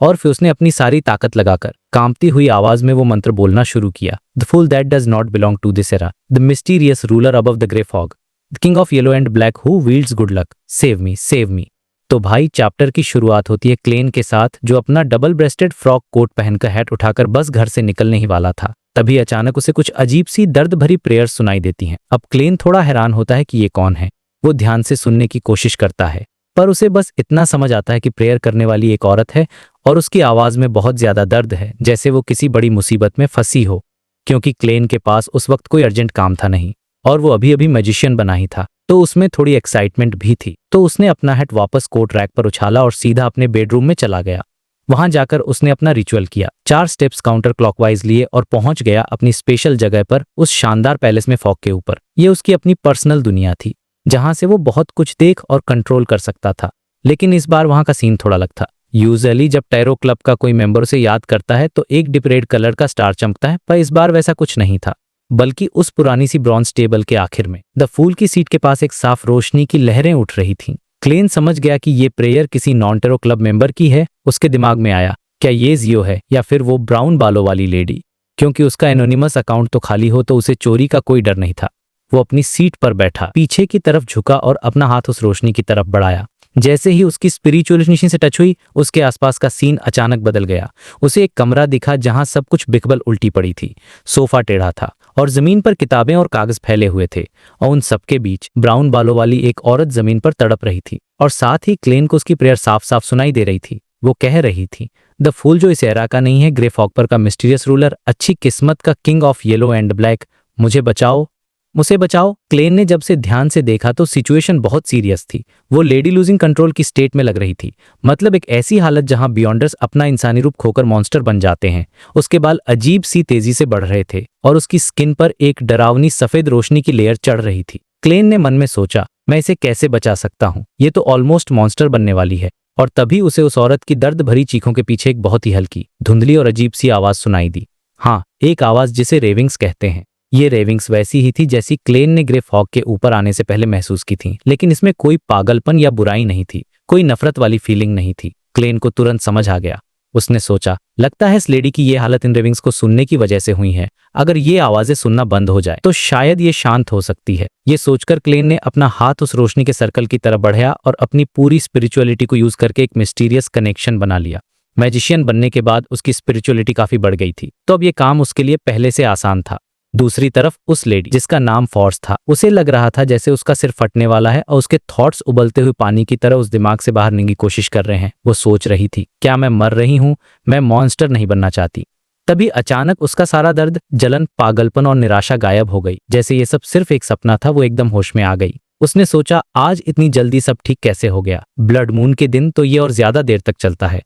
और फिर उसने अपनी सारी ताकत लगाकर कांपती हुई आवाज में वो मंत्र बोलना शुरू किया। The fool that does not belong to this era, the mysterious ruler above the grey fog, the king of yellow and black who wields good luck, save me, save me. तो भाई चैप्टर की शुरुआत होती है Klein के साथ, जो अपना डबल ब्रेस्टेड फ्रॉक कोट पहनकर हैट उठाकर बस घर से निकलने ही वाला था। तभी अचानक उसे कुछ अजीब सी दर्द भरी प्रेयर्स सुनाई देती हैं। अब क्लेन थोड़ा हैरान होता है कि ये कौन है। वो ध्यान से सुनने की कोशिश करता है, पर उसे बस इतना समझ आता है कि प्रेयर करने वाली एक औरत है और उसकी आवाज में बहुत ज्यादा दर्द है, जैसे वो किसी बड़ी मुसीबत में फंसी हो। क्योंकि क्लेन के पास उस वक्त कोई अर्जेंट काम था नहीं और वो अभी अभी मैजिशियन बना ही था, तो उसमें थोड़ी एक्साइटमेंट भी थी। तो उसने अपना हैट वापस कोट रैक पर उछाला और सीधा अपने बेडरूम में चला गया। वहां जाकर उसने अपना रिचुअल किया, 4 स्टेप्स काउंटर क्लॉकवाइज लिए और पहुंच गया अपनी स्पेशल जगह पर, उस शानदार पैलेस में फॉग के ऊपर। ये उसकी अपनी पर्सनल दुनिया थी जहां से वो बहुत कुछ देख और कंट्रोल कर सकता था। लेकिन इस बार वहां का सीन थोड़ा अलग था। यूजुअली जब टैरो क्लब का कोई मेंबर उसे याद करता है तो एक डिप रेड कलर का स्टार चमकता है, पर इस बार वैसा कुछ नहीं था, बल्कि उस पुरानी सी ब्रॉन्ज टेबल के आखिर में द फूल की सीट के पास एक साफ रोशनी की लहरें उठ रही थीं। क्लेन समझ गया कि ये प्रेयर किसी नॉन टेरो क्लब मेंबर की है। उसके दिमाग में आया, क्या ये जियो है या फिर वो ब्राउन बालों वाली लेडी? क्योंकि उसका एनोनिमस अकाउंट तो खाली हो तो उसे चोरी का कोई डर नहीं था। वो अपनी सीट पर बैठा पीछे की तरफ झुका और अपना हाथ उस रोशनी की तरफ बढ़ाया। जैसे ही उसकी स्पिरिचुअल रोशनी से टच हुई, उसके आसपास का सीन अचानक बदल गया। उसे एक कमरा दिखा जहां सब कुछ बिकबल उल्टी पड़ी थी। सोफा टेढ़ा था और जमीन पर किताबें और कागज फैले हुए थे और उन सबके बीच ब्राउन बालों वाली एक औरत जमीन पर तड़प रही थी और साथ ही क्लेन को उसकी प्रेयर साफ साफ सुनाई दे रही थी। वो कह रही थी, द फूल जो इस एरा का नहीं है, ग्रे फॉग पर का मिस्टीरियस रूलर, अच्छी किस्मत का king of yellow and black, मुझे बचाओ, मुझे बचाओ। क्लेन ने जब से ध्यान से देखा तो सिचुएशन बहुत सीरियस थी। वो लेडी लूजिंग कंट्रोल की स्टेट में लग रही थी, मतलब एक ऐसी हालत जहां बियॉन्डर्स अपना इंसानी रूप खोकर मॉन्स्टर बन जाते हैं। उसके बाल अजीब सी तेजी से बढ़ रहे थे और उसकी स्किन पर एक डरावनी सफेद रोशनी की लेयर चढ़ रही थी। क्लेन ने मन में सोचा, मैं इसे कैसे बचा सकता हूँ, ये तो ऑलमोस्ट मॉन्स्टर बनने वाली है। और तभी उसे उस औरत की दर्द भरी चीखों के पीछे एक बहुत ही हल्की, धुंधली और अजीब सी आवाज सुनाई दी। हाँ, एक आवाज जिसे रेविंग्स कहते हैं। ये रेविंग्स वैसी ही थी जैसी क्लेन ने ग्रे फॉग के ऊपर आने से पहले महसूस की थी, लेकिन इसमें कोई पागलपन या बुराई नहीं थी, कोई नफरत वाली फीलिंग नहीं थी। क्लेन को तुरंत समझ आ गया। उसने सोचा, लगता है इस लेडी की ये हालत इन रेविंग्स को सुनने की वजह से हुई है। अगर ये आवाजें सुनना बंद हो जाए तो शायद ये शांत हो सकती है। ये सोचकर क्लेन ने अपना हाथ उस रोशनी के सर्कल की तरफ बढ़ाया और अपनी पूरी स्पिरिचुअलिटी को यूज करके एक मिस्टीरियस कनेक्शन बना लिया। मैजिशियन बनने के बाद उसकी स्पिरिचुअलिटी काफी बढ़ गई थी, तो अब ये काम उसके लिए पहले से आसान था। दूसरी तरफ उस लेडी जिसका नाम फॉर्स था, उसे लग रहा था जैसे उसका सिर फटने वाला है और उसके थॉट्स उबलते हुए पानी की तरह उस दिमाग से बाहर निकलने की कोशिश कर रहे हैं। वो सोच रही थी, क्या मैं मर रही हूं? मैं मॉन्स्टर नहीं बनना चाहती। तभी अचानक उसका सारा दर्द, जलन, पागलपन और निराशा गायब हो गई। जैसे ये सब सिर्फ एक सपना था, वो एकदम होश में आ गई। उसने सोचा, आज इतनी जल्दी सब ठीक कैसे हो गया? ब्लड मून के दिन तो ये और ज्यादा देर तक चलता है।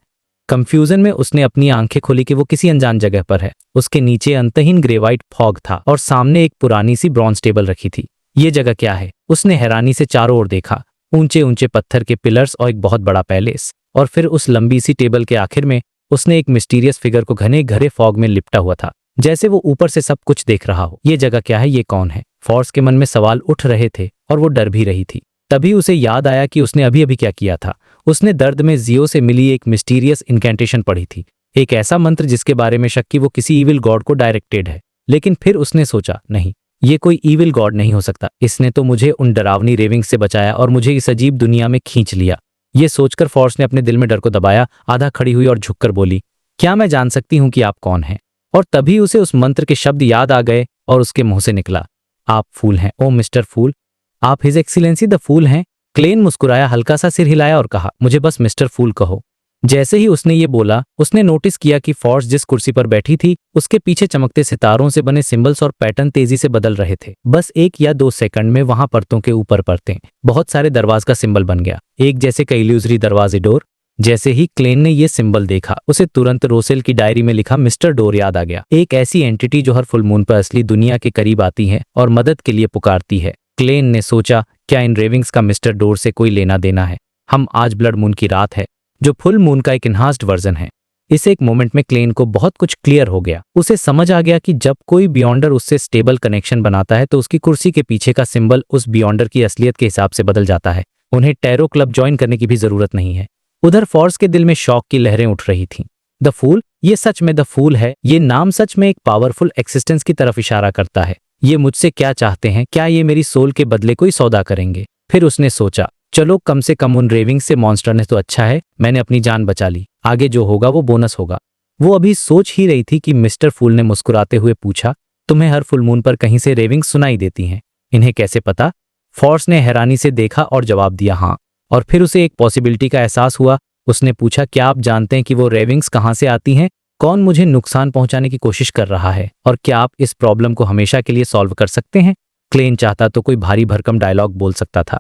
कंफ्यूजन में उसने अपनी आंखें खोली कि वो किसी अनजान जगह पर है। उसके नीचे अंतहीन ग्रेवाइट फॉग था और सामने एक पुरानी सी ब्रॉन्ज टेबल रखी थी। ये जगह क्या है? उसने हैरानी से चारों ओर देखा। ऊंचे ऊंचे पत्थर के पिलर्स और एक बहुत बड़ा पैलेस, और फिर उस लंबी सी टेबल के आखिर में उसने एक मिस्टीरियस फिगर को घने घरे फॉग में लिपटा हुआ था, जैसे वो ऊपर से सब कुछ देख रहा हो। ये जगह क्या है? ये कौन है? फॉर्स के मन में सवाल उठ रहे थे और वो डर भी रही थी। तभी उसे याद आया कि उसने अभी अभी क्या किया था। उसने दर्द में जियो से मिली एक मिस्टीरियस इनकेंटेशन पढ़ी थी, एक ऐसा मंत्र जिसके बारे में शक कि वो किसी ईविल गॉड को डायरेक्टेड है। लेकिन फिर उसने सोचा, नहीं, ये कोई ईविल गॉड नहीं हो सकता। इसने तो मुझे उन डरावनी रेविंग्स से बचाया और मुझे इस अजीब दुनिया में खींच लिया। ये सोचकर फॉर्स ने अपने दिल में डर को दबाया, आधा खड़ी हुई और झुककर बोली, क्या मैं जान सकती हूँ कि आप कौन हैं? और तभी उसे उस मंत्र के शब्द याद आ गए और उसके मुंह से निकला, आप फूल हैं, ओ मिस्टर फूल, आप हिज एक्सीलेंसी द फूल हैं। क्लेन मुस्कुराया, हल्का सा सिर हिलाया और कहा, मुझे बस मिस्टर फूल कहो। जैसे ही उसने ये बोला, उसने नोटिस किया कि फॉर्स जिस कुर्सी पर बैठी थी उसके पीछे चमकते सितारों से बने सिंबल्स और पैटर्न तेजी से बदल रहे थे। बस 1 या 2 सेकंड में वहां परतों के ऊपर परतें, बहुत सारे दरवाज का सिंबल बन गया, एक जैसे कई इल्यूजरी दरवाजे डोर। जैसे ही क्लेन ने ये सिंबल देखा, उसे तुरंत रोसेल की डायरी में लिखा मिस्टर डोर याद आ गया, एक ऐसी एंटिटी जो हर फुल मून पर असली दुनिया के करीब आती है और मदद के लिए पुकारती है। क्लेन ने सोचा, क्या इन रेविंग्स का मिस्टर डोर से कोई लेना देना है? हम आज ब्लड मून की रात है, जो फुल मून का एक इन्हांस्ड वर्जन है। इस एक मोमेंट में क्लेन को बहुत कुछ क्लियर हो गया। उसे समझ आ गया कि जब कोई बियॉन्डर उससे स्टेबल कनेक्शन बनाता है तो उसकी कुर्सी के पीछे का सिंबल उस बियॉन्डर की असलियत के हिसाब से बदल जाता है। उन्हें टैरो क्लब ज्वाइन करने की भी जरूरत नहीं है। उधर फॉर्स के दिल में शौक की लहरें उठ रही थीं। द फूल, ये सच में द फूल है। ये नाम सच में एक पावरफुल एक्सिस्टेंस की तरफ इशारा करता है। ये मुझसे क्या चाहते हैं? क्या ये मेरी सोल के बदले कोई सौदा करेंगे? फिर उसने सोचा, चलो कम से कम उन रेविंग से मॉन्स्टर ने तो अच्छा है, मैंने अपनी जान बचा ली, आगे जो होगा वो बोनस होगा। वो अभी सोच ही रही थी कि मिस्टर फूल ने मुस्कुराते हुए पूछा, तुम्हें हर फुल मून पर कहीं से रेविंग सुनाई देती हैं? इन्हें कैसे पता? फॉर्स ने हैरानी से देखा और जवाब दिया, हाँ। और फिर उसे एक पॉसिबिलिटी का एहसास हुआ। उसने पूछा, क्या आप जानते हैं कि वो रेविंग्स कहाँ से आती हैं? कौन मुझे नुकसान पहुंचाने की कोशिश कर रहा है? और क्या आप इस प्रॉब्लम को हमेशा के लिए सॉल्व कर सकते हैं? क्लेन चाहता तो कोई भारी भरकम डायलॉग बोल सकता था,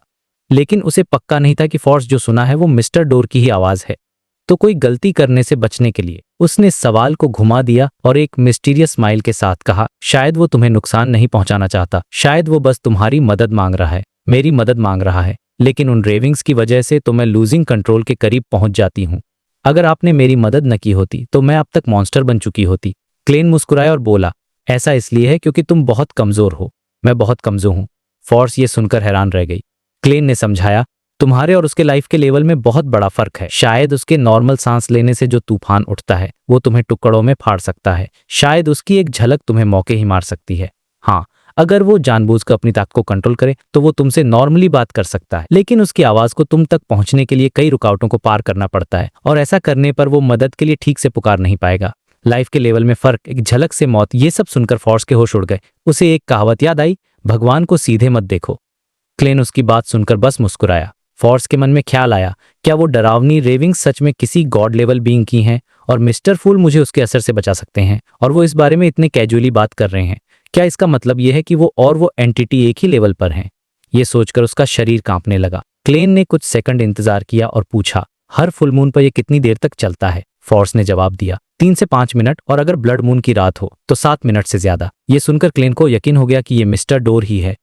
लेकिन उसे पक्का नहीं था कि फॉर्स जो सुना है वो मिस्टर डोर की ही आवाज है। तो कोई गलती करने से बचने के लिए उसने सवाल को घुमा दिया और एक मिस्टीरियस स्माइल के साथ कहा, शायद वो तुम्हें नुकसान नहीं पहुंचाना चाहता, शायद वो बस तुम्हारी मदद मांग रहा है, मेरी मदद मांग रहा है। लेकिन उन रेविंग्स की वजह से तो मैं लूजिंग कंट्रोल के करीब पहुंच जाती हूँ। अगर आपने मेरी मदद न की होती तो मैं अब तक मॉन्स्टर बन चुकी होती। क्लेन मुस्कुराया और बोला, ऐसा इसलिए है क्योंकि तुम बहुत कमजोर हो। मैं बहुत कमजोर हूँ। फॉर्स ये सुनकर हैरान रह गई। क्लेन ने समझाया, तुम्हारे और उसके लाइफ के लेवल में बहुत बड़ा फर्क है। शायद उसके नॉर्मल सांस लेने से जो तूफान उठता है वो तुम्हें टुकड़ों में फाड़ सकता है। शायद उसकी एक झलक तुम्हें मौके ही मार सकती है। हाँ, अगर वो जानबूझकर अपनी ताकत को कंट्रोल करे तो वो तुमसे नॉर्मली बात कर सकता है, लेकिन उसकी आवाज को तुम तक पहुंचने के लिए कई रुकावटों को पार करना पड़ता है, और ऐसा करने पर वो मदद के लिए ठीक से पुकार नहीं पाएगा। लाइफ के लेवल में फर्क, एक झलक से मौत। ये सब सुनकर फॉर्स के होश उड़ गए। उसे एक कहावत याद आई, भगवान को सीधे मत देखो। क्लेन उसकी बात सुनकर बस मुस्कुराया। फॉर्स के मन में ख्याल आया, क्या वो डरावनी रेविंग्स सच में किसी गॉड लेवल बीइंग की हैं और मिस्टर फूल मुझे उसके असर से बचा सकते हैं, और वो इस बारे में इतने कैजुअली बात कर रहे हैं? क्या इसका मतलब यह है कि वो और वो एंटिटी एक ही लेवल पर हैं? ये सोचकर उसका शरीर कांपने लगा। क्लेन ने कुछ सेकंड इंतजार किया और पूछा, हर फुल मून पर यह कितनी देर तक चलता है? फॉर्स ने जवाब दिया, 3 से 5 मिनट, और अगर ब्लड मून की रात हो तो 7 मिनट से ज्यादा। ये सुनकर क्लेन को यकीन हो गया कि ये मिस्टर डोर ही है।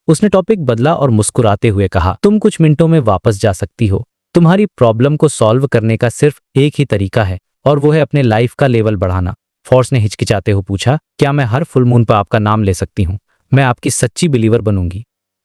उसने टॉपिक बदला और मुस्कुराते हुए कहा, तुम कुछ मिनटों में वापस जा सकती हो। तुम्हारी प्रॉब्लम को सॉल्व करने का सिर्फ एक ही तरीका है, और वो है अपने लाइफ का लेवल बढ़ाना। फॉर्स ने हिचकिचाते हुए पूछा, क्या मैं हर फुल मून पर आपका नाम ले सकती हूँ? मैं आपकी सच्ची बिलीवर बनूंगी।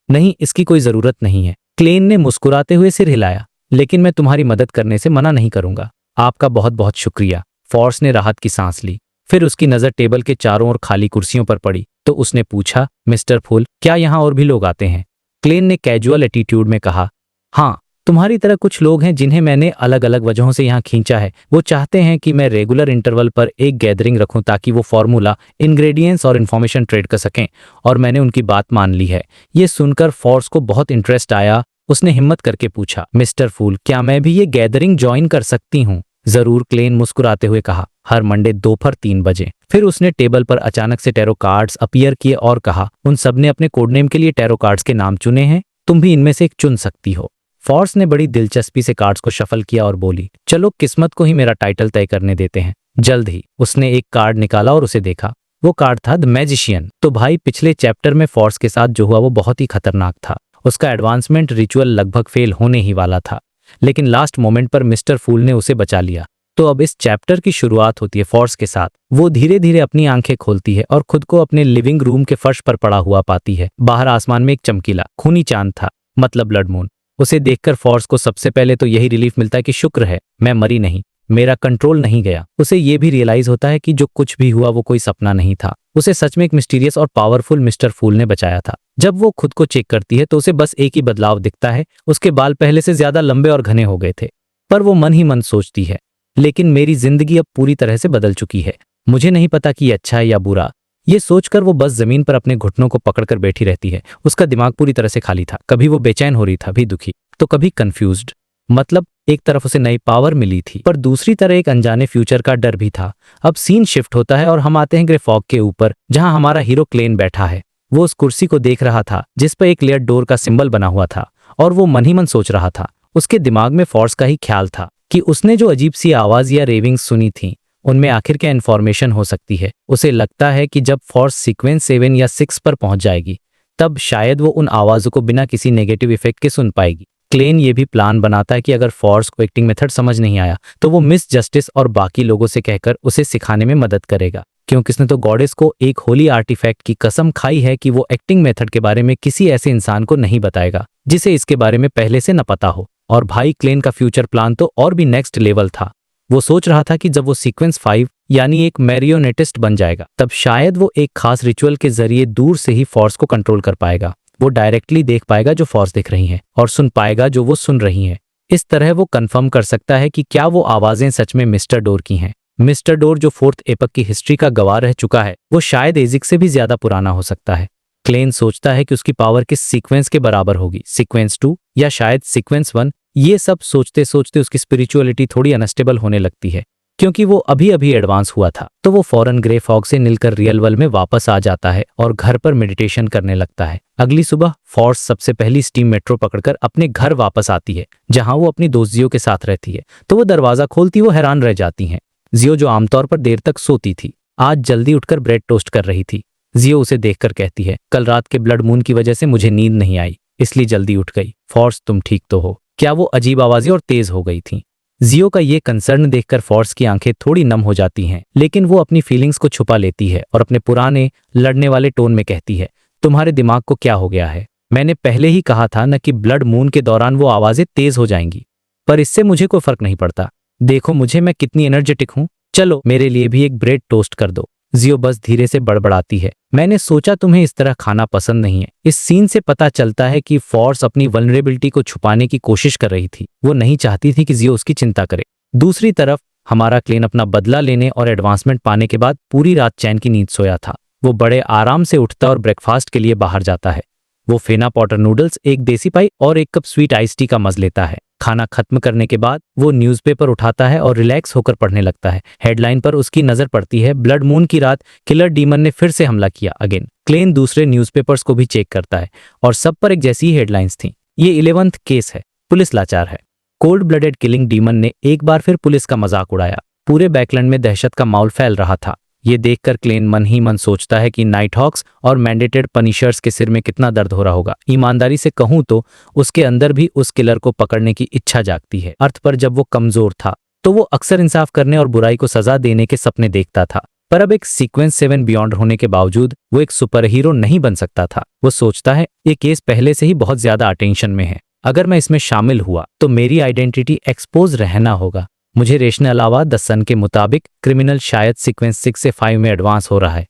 नहीं, इसकी कोई जरूरत नहीं है। क्लेन ने मुस्कुराते हुए सिर हिलाया, लेकिन मैं तुम्हारी मदद करने से मना नहीं करूंगा। आपका बहुत बहुत शुक्रिया। फॉर्स ने राहत की सांस ली। फिर उसकी नजर टेबल के चारों ओर खाली कुर्सियों पर पड़ी तो उसने पूछा, मिस्टर फूल, क्या यहाँ और भी लोग आते हैं? क्लेन ने कैजुअल एटीट्यूड में कहा, हाँ, तुम्हारी तरह कुछ लोग हैं जिन्हें मैंने अलग अलग वजहों से यहाँ खींचा है। वो चाहते हैं कि मैं रेगुलर इंटरवल पर एक गैदरिंग रखूं ताकि वो फॉर्मूला, इंग्रेडिएंट्स और इन्फॉर्मेशन ट्रेड कर सकें, और मैंने उनकी बात मान ली है। ये सुनकर फॉर्स को बहुत इंटरेस्ट आया। उसने हिम्मत करके पूछा, मिस्टर फूल, क्या मैं भी ये गैदरिंग ज्वाइन कर सकती हूँ? जरूर, क्लेन मुस्कुराते हुए कहा, हर मंडे दोपहर 3 बजे। फिर उसने टेबल पर अचानक से टैरो कार्ड्स अपीयर किए और कहा, उन सब ने अपने कोडनेम के लिए टैरो कार्ड्स के नाम चुने हैं, तुम भी इनमें से एक चुन सकती हो। फॉर्स ने बड़ी दिलचस्पी से कार्ड्स को शफल किया और बोली, चलो किस्मत को ही मेरा टाइटल तय करने देते हैं। जल्द ही उसने एक कार्ड निकाला और उसे देखा। वो कार्ड था द मैजिशियन। तो भाई पिछले चैप्टर में फॉर्स के साथ जो हुआ वो बहुत ही खतरनाक था। उसका एडवांसमेंट रिचुअल लगभग फेल होने ही वाला था, लेकिन लास्ट मोमेंट पर मिस्टर फूल ने उसे बचा लिया। तो अब इस चैप्टर की शुरुआत होती है फॉर्स के साथ। वो धीरे धीरे अपनी आंखें खोलती है और खुद को अपने लिविंग रूम के फर्श पर पड़ा हुआ पाती है। बाहर आसमान में एक चमकीला खूनी चांद था, मतलब ब्लड मून। उसे देखकर फॉर्स को सबसे पहले तो यही रिलीफ मिलता है कि शुक्र है मैं मरी नहीं, मेरा कंट्रोल नहीं गया। उसे ये भी रियलाइज होता है कि जो कुछ भी हुआ वो कोई सपना नहीं था। उसे सच में एक मिस्टीरियस और पावरफुल मिस्टर फूल ने बचाया था। जब वो खुद को चेक करती है तो उसे बस एक ही बदलाव दिखता है, उसके बाल पहले से ज्यादा लंबे और घने हो गए थे। पर वो मन ही मन सोचती है, लेकिन मेरी जिंदगी अब पूरी तरह से बदल चुकी है, मुझे नहीं पता कि ये अच्छा है या बुरा। ये सोचकर वो बस जमीन पर अपने घुटनों को पकड़कर बैठी रहती है। उसका दिमाग पूरी तरह से खाली था। कभी वो बेचैन हो रही था, भी दुखी, तो कभी कंफ्यूज्ड। मतलब एक तरफ उसे नई पावर मिली थी, पर दूसरी तरह एक अनजाने फ्यूचर का डर भी था। अब सीन शिफ्ट होता है और हम आते हैं ग्रे फॉग के ऊपर, जहां हमारा हीरो क्लेन बैठा है। वो उस कुर्सी को देख रहा था जिस पर एक लेयर डोर का सिंबल बना हुआ था, और वो मन ही मन सोच रहा था। उसके दिमाग में फॉर्स का ही ख्याल था कि उसने जो अजीब सी आवाज या रेविंग्स सुनी थी उनमें आखिर क्या इन्फॉर्मेशन हो सकती है। उसे लगता है कि जब फॉर्स सीक्वेंस 7 या 6 पर पहुंच जाएगी तब शायद वो उन आवाजों को बिना किसी नेगेटिव इफेक्ट के सुन पाएगी। क्लेन ये भी प्लान बनाता है कि अगर फॉर्स को एक्टिंग मेथड समझ नहीं आया तो वो मिस जस्टिस और बाकी लोगों से कहकर उसे सिखाने में मदद करेगा, क्योंकि उसने तो गॉडेस को एक होली आर्टिफैक्ट की कसम खाई है कि वो एक्टिंग मेथड के बारे में किसी ऐसे इंसान को नहीं बताएगा जिसे इसके बारे में पहले से न पता हो। और भाई क्लेन का फ्यूचर प्लान तो और भी नेक्स्ट लेवल था। वो सोच रहा था कि जब वो सीक्वेंस 5 यानी एक मैरियोनेटिस्ट बन जाएगा तब शायद वो एक खास रिचुअल के जरिए दूर से ही फॉर्स को कंट्रोल कर पाएगा। वो डायरेक्टली देख पाएगा जो फॉर्स देख रही हैं और सुन पाएगा जो वो सुन रही हैं। इस तरह वो कंफर्म कर सकता है कि क्या वो आवाजें सच में मिस्टर डोर की हैं। मिस्टर डोर जो 4th एपक की हिस्ट्री का गवाह रह चुका है, वो शायद एजिक से भी ज्यादा पुराना हो सकता है। क्लेन सोचता है कि उसकी पावर किस सीक्वेंस के बराबर होगी, सीक्वेंस 2 या शायद सीक्वेंस 1। ये सब सोचते सोचते उसकी स्पिरिचुअलिटी थोड़ी अनस्टेबल होने लगती है, क्योंकि वो अभी अभी एडवांस हुआ था। तो वो फौरन ग्रे फॉग से निकलकर रियल वर्ल्ड में वापस आ जाता है और घर पर मेडिटेशन करने लगता है। अगली सुबह फॉर्स सबसे पहली स्टीम मेट्रो पकड़कर अपने घर वापस आती है, जहां वो अपनी दोस्त जियो के साथ रहती है। तो वो दरवाजा खोलती वो हैरान रह जाती हैं। जियो, जो आमतौर पर देर तक सोती थी, आज जल्दी उठकर ब्रेड टोस्ट कर रही थी। जियो उसे देखकर कहती है, कल रात के ब्लड मून की वजह से मुझे नींद नहीं आई, इसलिए जल्दी उठ गई। फॉर्स, तुम ठीक तो हो? क्या वो अजीब आवाजें और तेज हो गई थीं? जियो का ये कंसर्न देखकर फॉर्स की आंखें थोड़ी नम हो जाती हैं, लेकिन वो अपनी फीलिंग्स को छुपा लेती है और अपने पुराने लड़ने वाले टोन में कहती है, तुम्हारे दिमाग को क्या हो गया है? मैंने पहले ही कहा था न कि ब्लड मून के दौरान वो आवाजें तेज हो जाएंगी, पर इससे मुझे कोई फर्क नहीं पड़ता। देखो मुझे, मैं कितनी एनर्जेटिक हूँ। चलो मेरे लिए भी एक ब्रेड टोस्ट कर दो। जियो बस धीरे से बड़बड़ाती है, मैंने सोचा तुम्हें इस तरह खाना पसंद नहीं है। इस सीन से पता चलता है कि फॉर्स अपनी वल्नरेबिलिटी को छुपाने की कोशिश कर रही थी। वो नहीं चाहती थी कि जियो उसकी चिंता करे। दूसरी तरफ हमारा क्लेन अपना बदला लेने और एडवांसमेंट पाने के बाद पूरी रात चैन की नींद सोया था। वो बड़े आराम से उठता और ब्रेकफास्ट के लिए बाहर जाता है। वो फेना पॉटर नूडल्स, एक देसी पाई और एक कप स्वीट आइस टी का मजा लेता है। खाना खत्म करने के बाद वो न्यूज़पेपर उठाता है और रिलैक्स होकर पढ़ने लगता है। हेडलाइन पर उसकी नजर पड़ती है, ब्लड मून की रात किलर डीमन ने फिर से हमला किया अगेन। क्लेन दूसरे न्यूज़पेपर्स को भी चेक करता है और सब पर एक जैसी ही हेडलाइंस थी। ये 11th केस है, पुलिस लाचार है। कोल्ड ब्लडेड किलिंग डीमन ने एक बार फिर पुलिस का मजाक उड़ाया। पूरे बैकलैंड में दहशत का माहौल फैल रहा था। ये देखकर क्लेन मन ही मन सोचता है कि नाइट हॉक्स और मैंडेटेड पनिशर्स के सिर में कितना दर्द हो रहा होगा। ईमानदारी से कहूं तो उसके अंदर भी उस किलर को पकड़ने की इच्छा जागती है। अर्थ पर जब वो कमजोर था तो वो अक्सर इंसाफ करने और बुराई को सजा देने के सपने देखता था, पर अब एक सीक्वेंस 7 बियॉन्ड होने के बावजूद वो एक सुपर हीरो नहीं बन सकता था। वो सोचता है ये केस पहले से ही बहुत ज्यादा अटेंशन में है, अगर मैं इसमें शामिल हुआ तो मेरी आइडेंटिटी एक्सपोज रहना होगा। मुझे रेशने अलावा द सन के मुताबिक क्रिमिनल शायद सीक्वेंस 6 से 5 में एडवांस हो रहा है।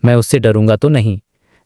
मैं उससे डरूंगा तो नहीं,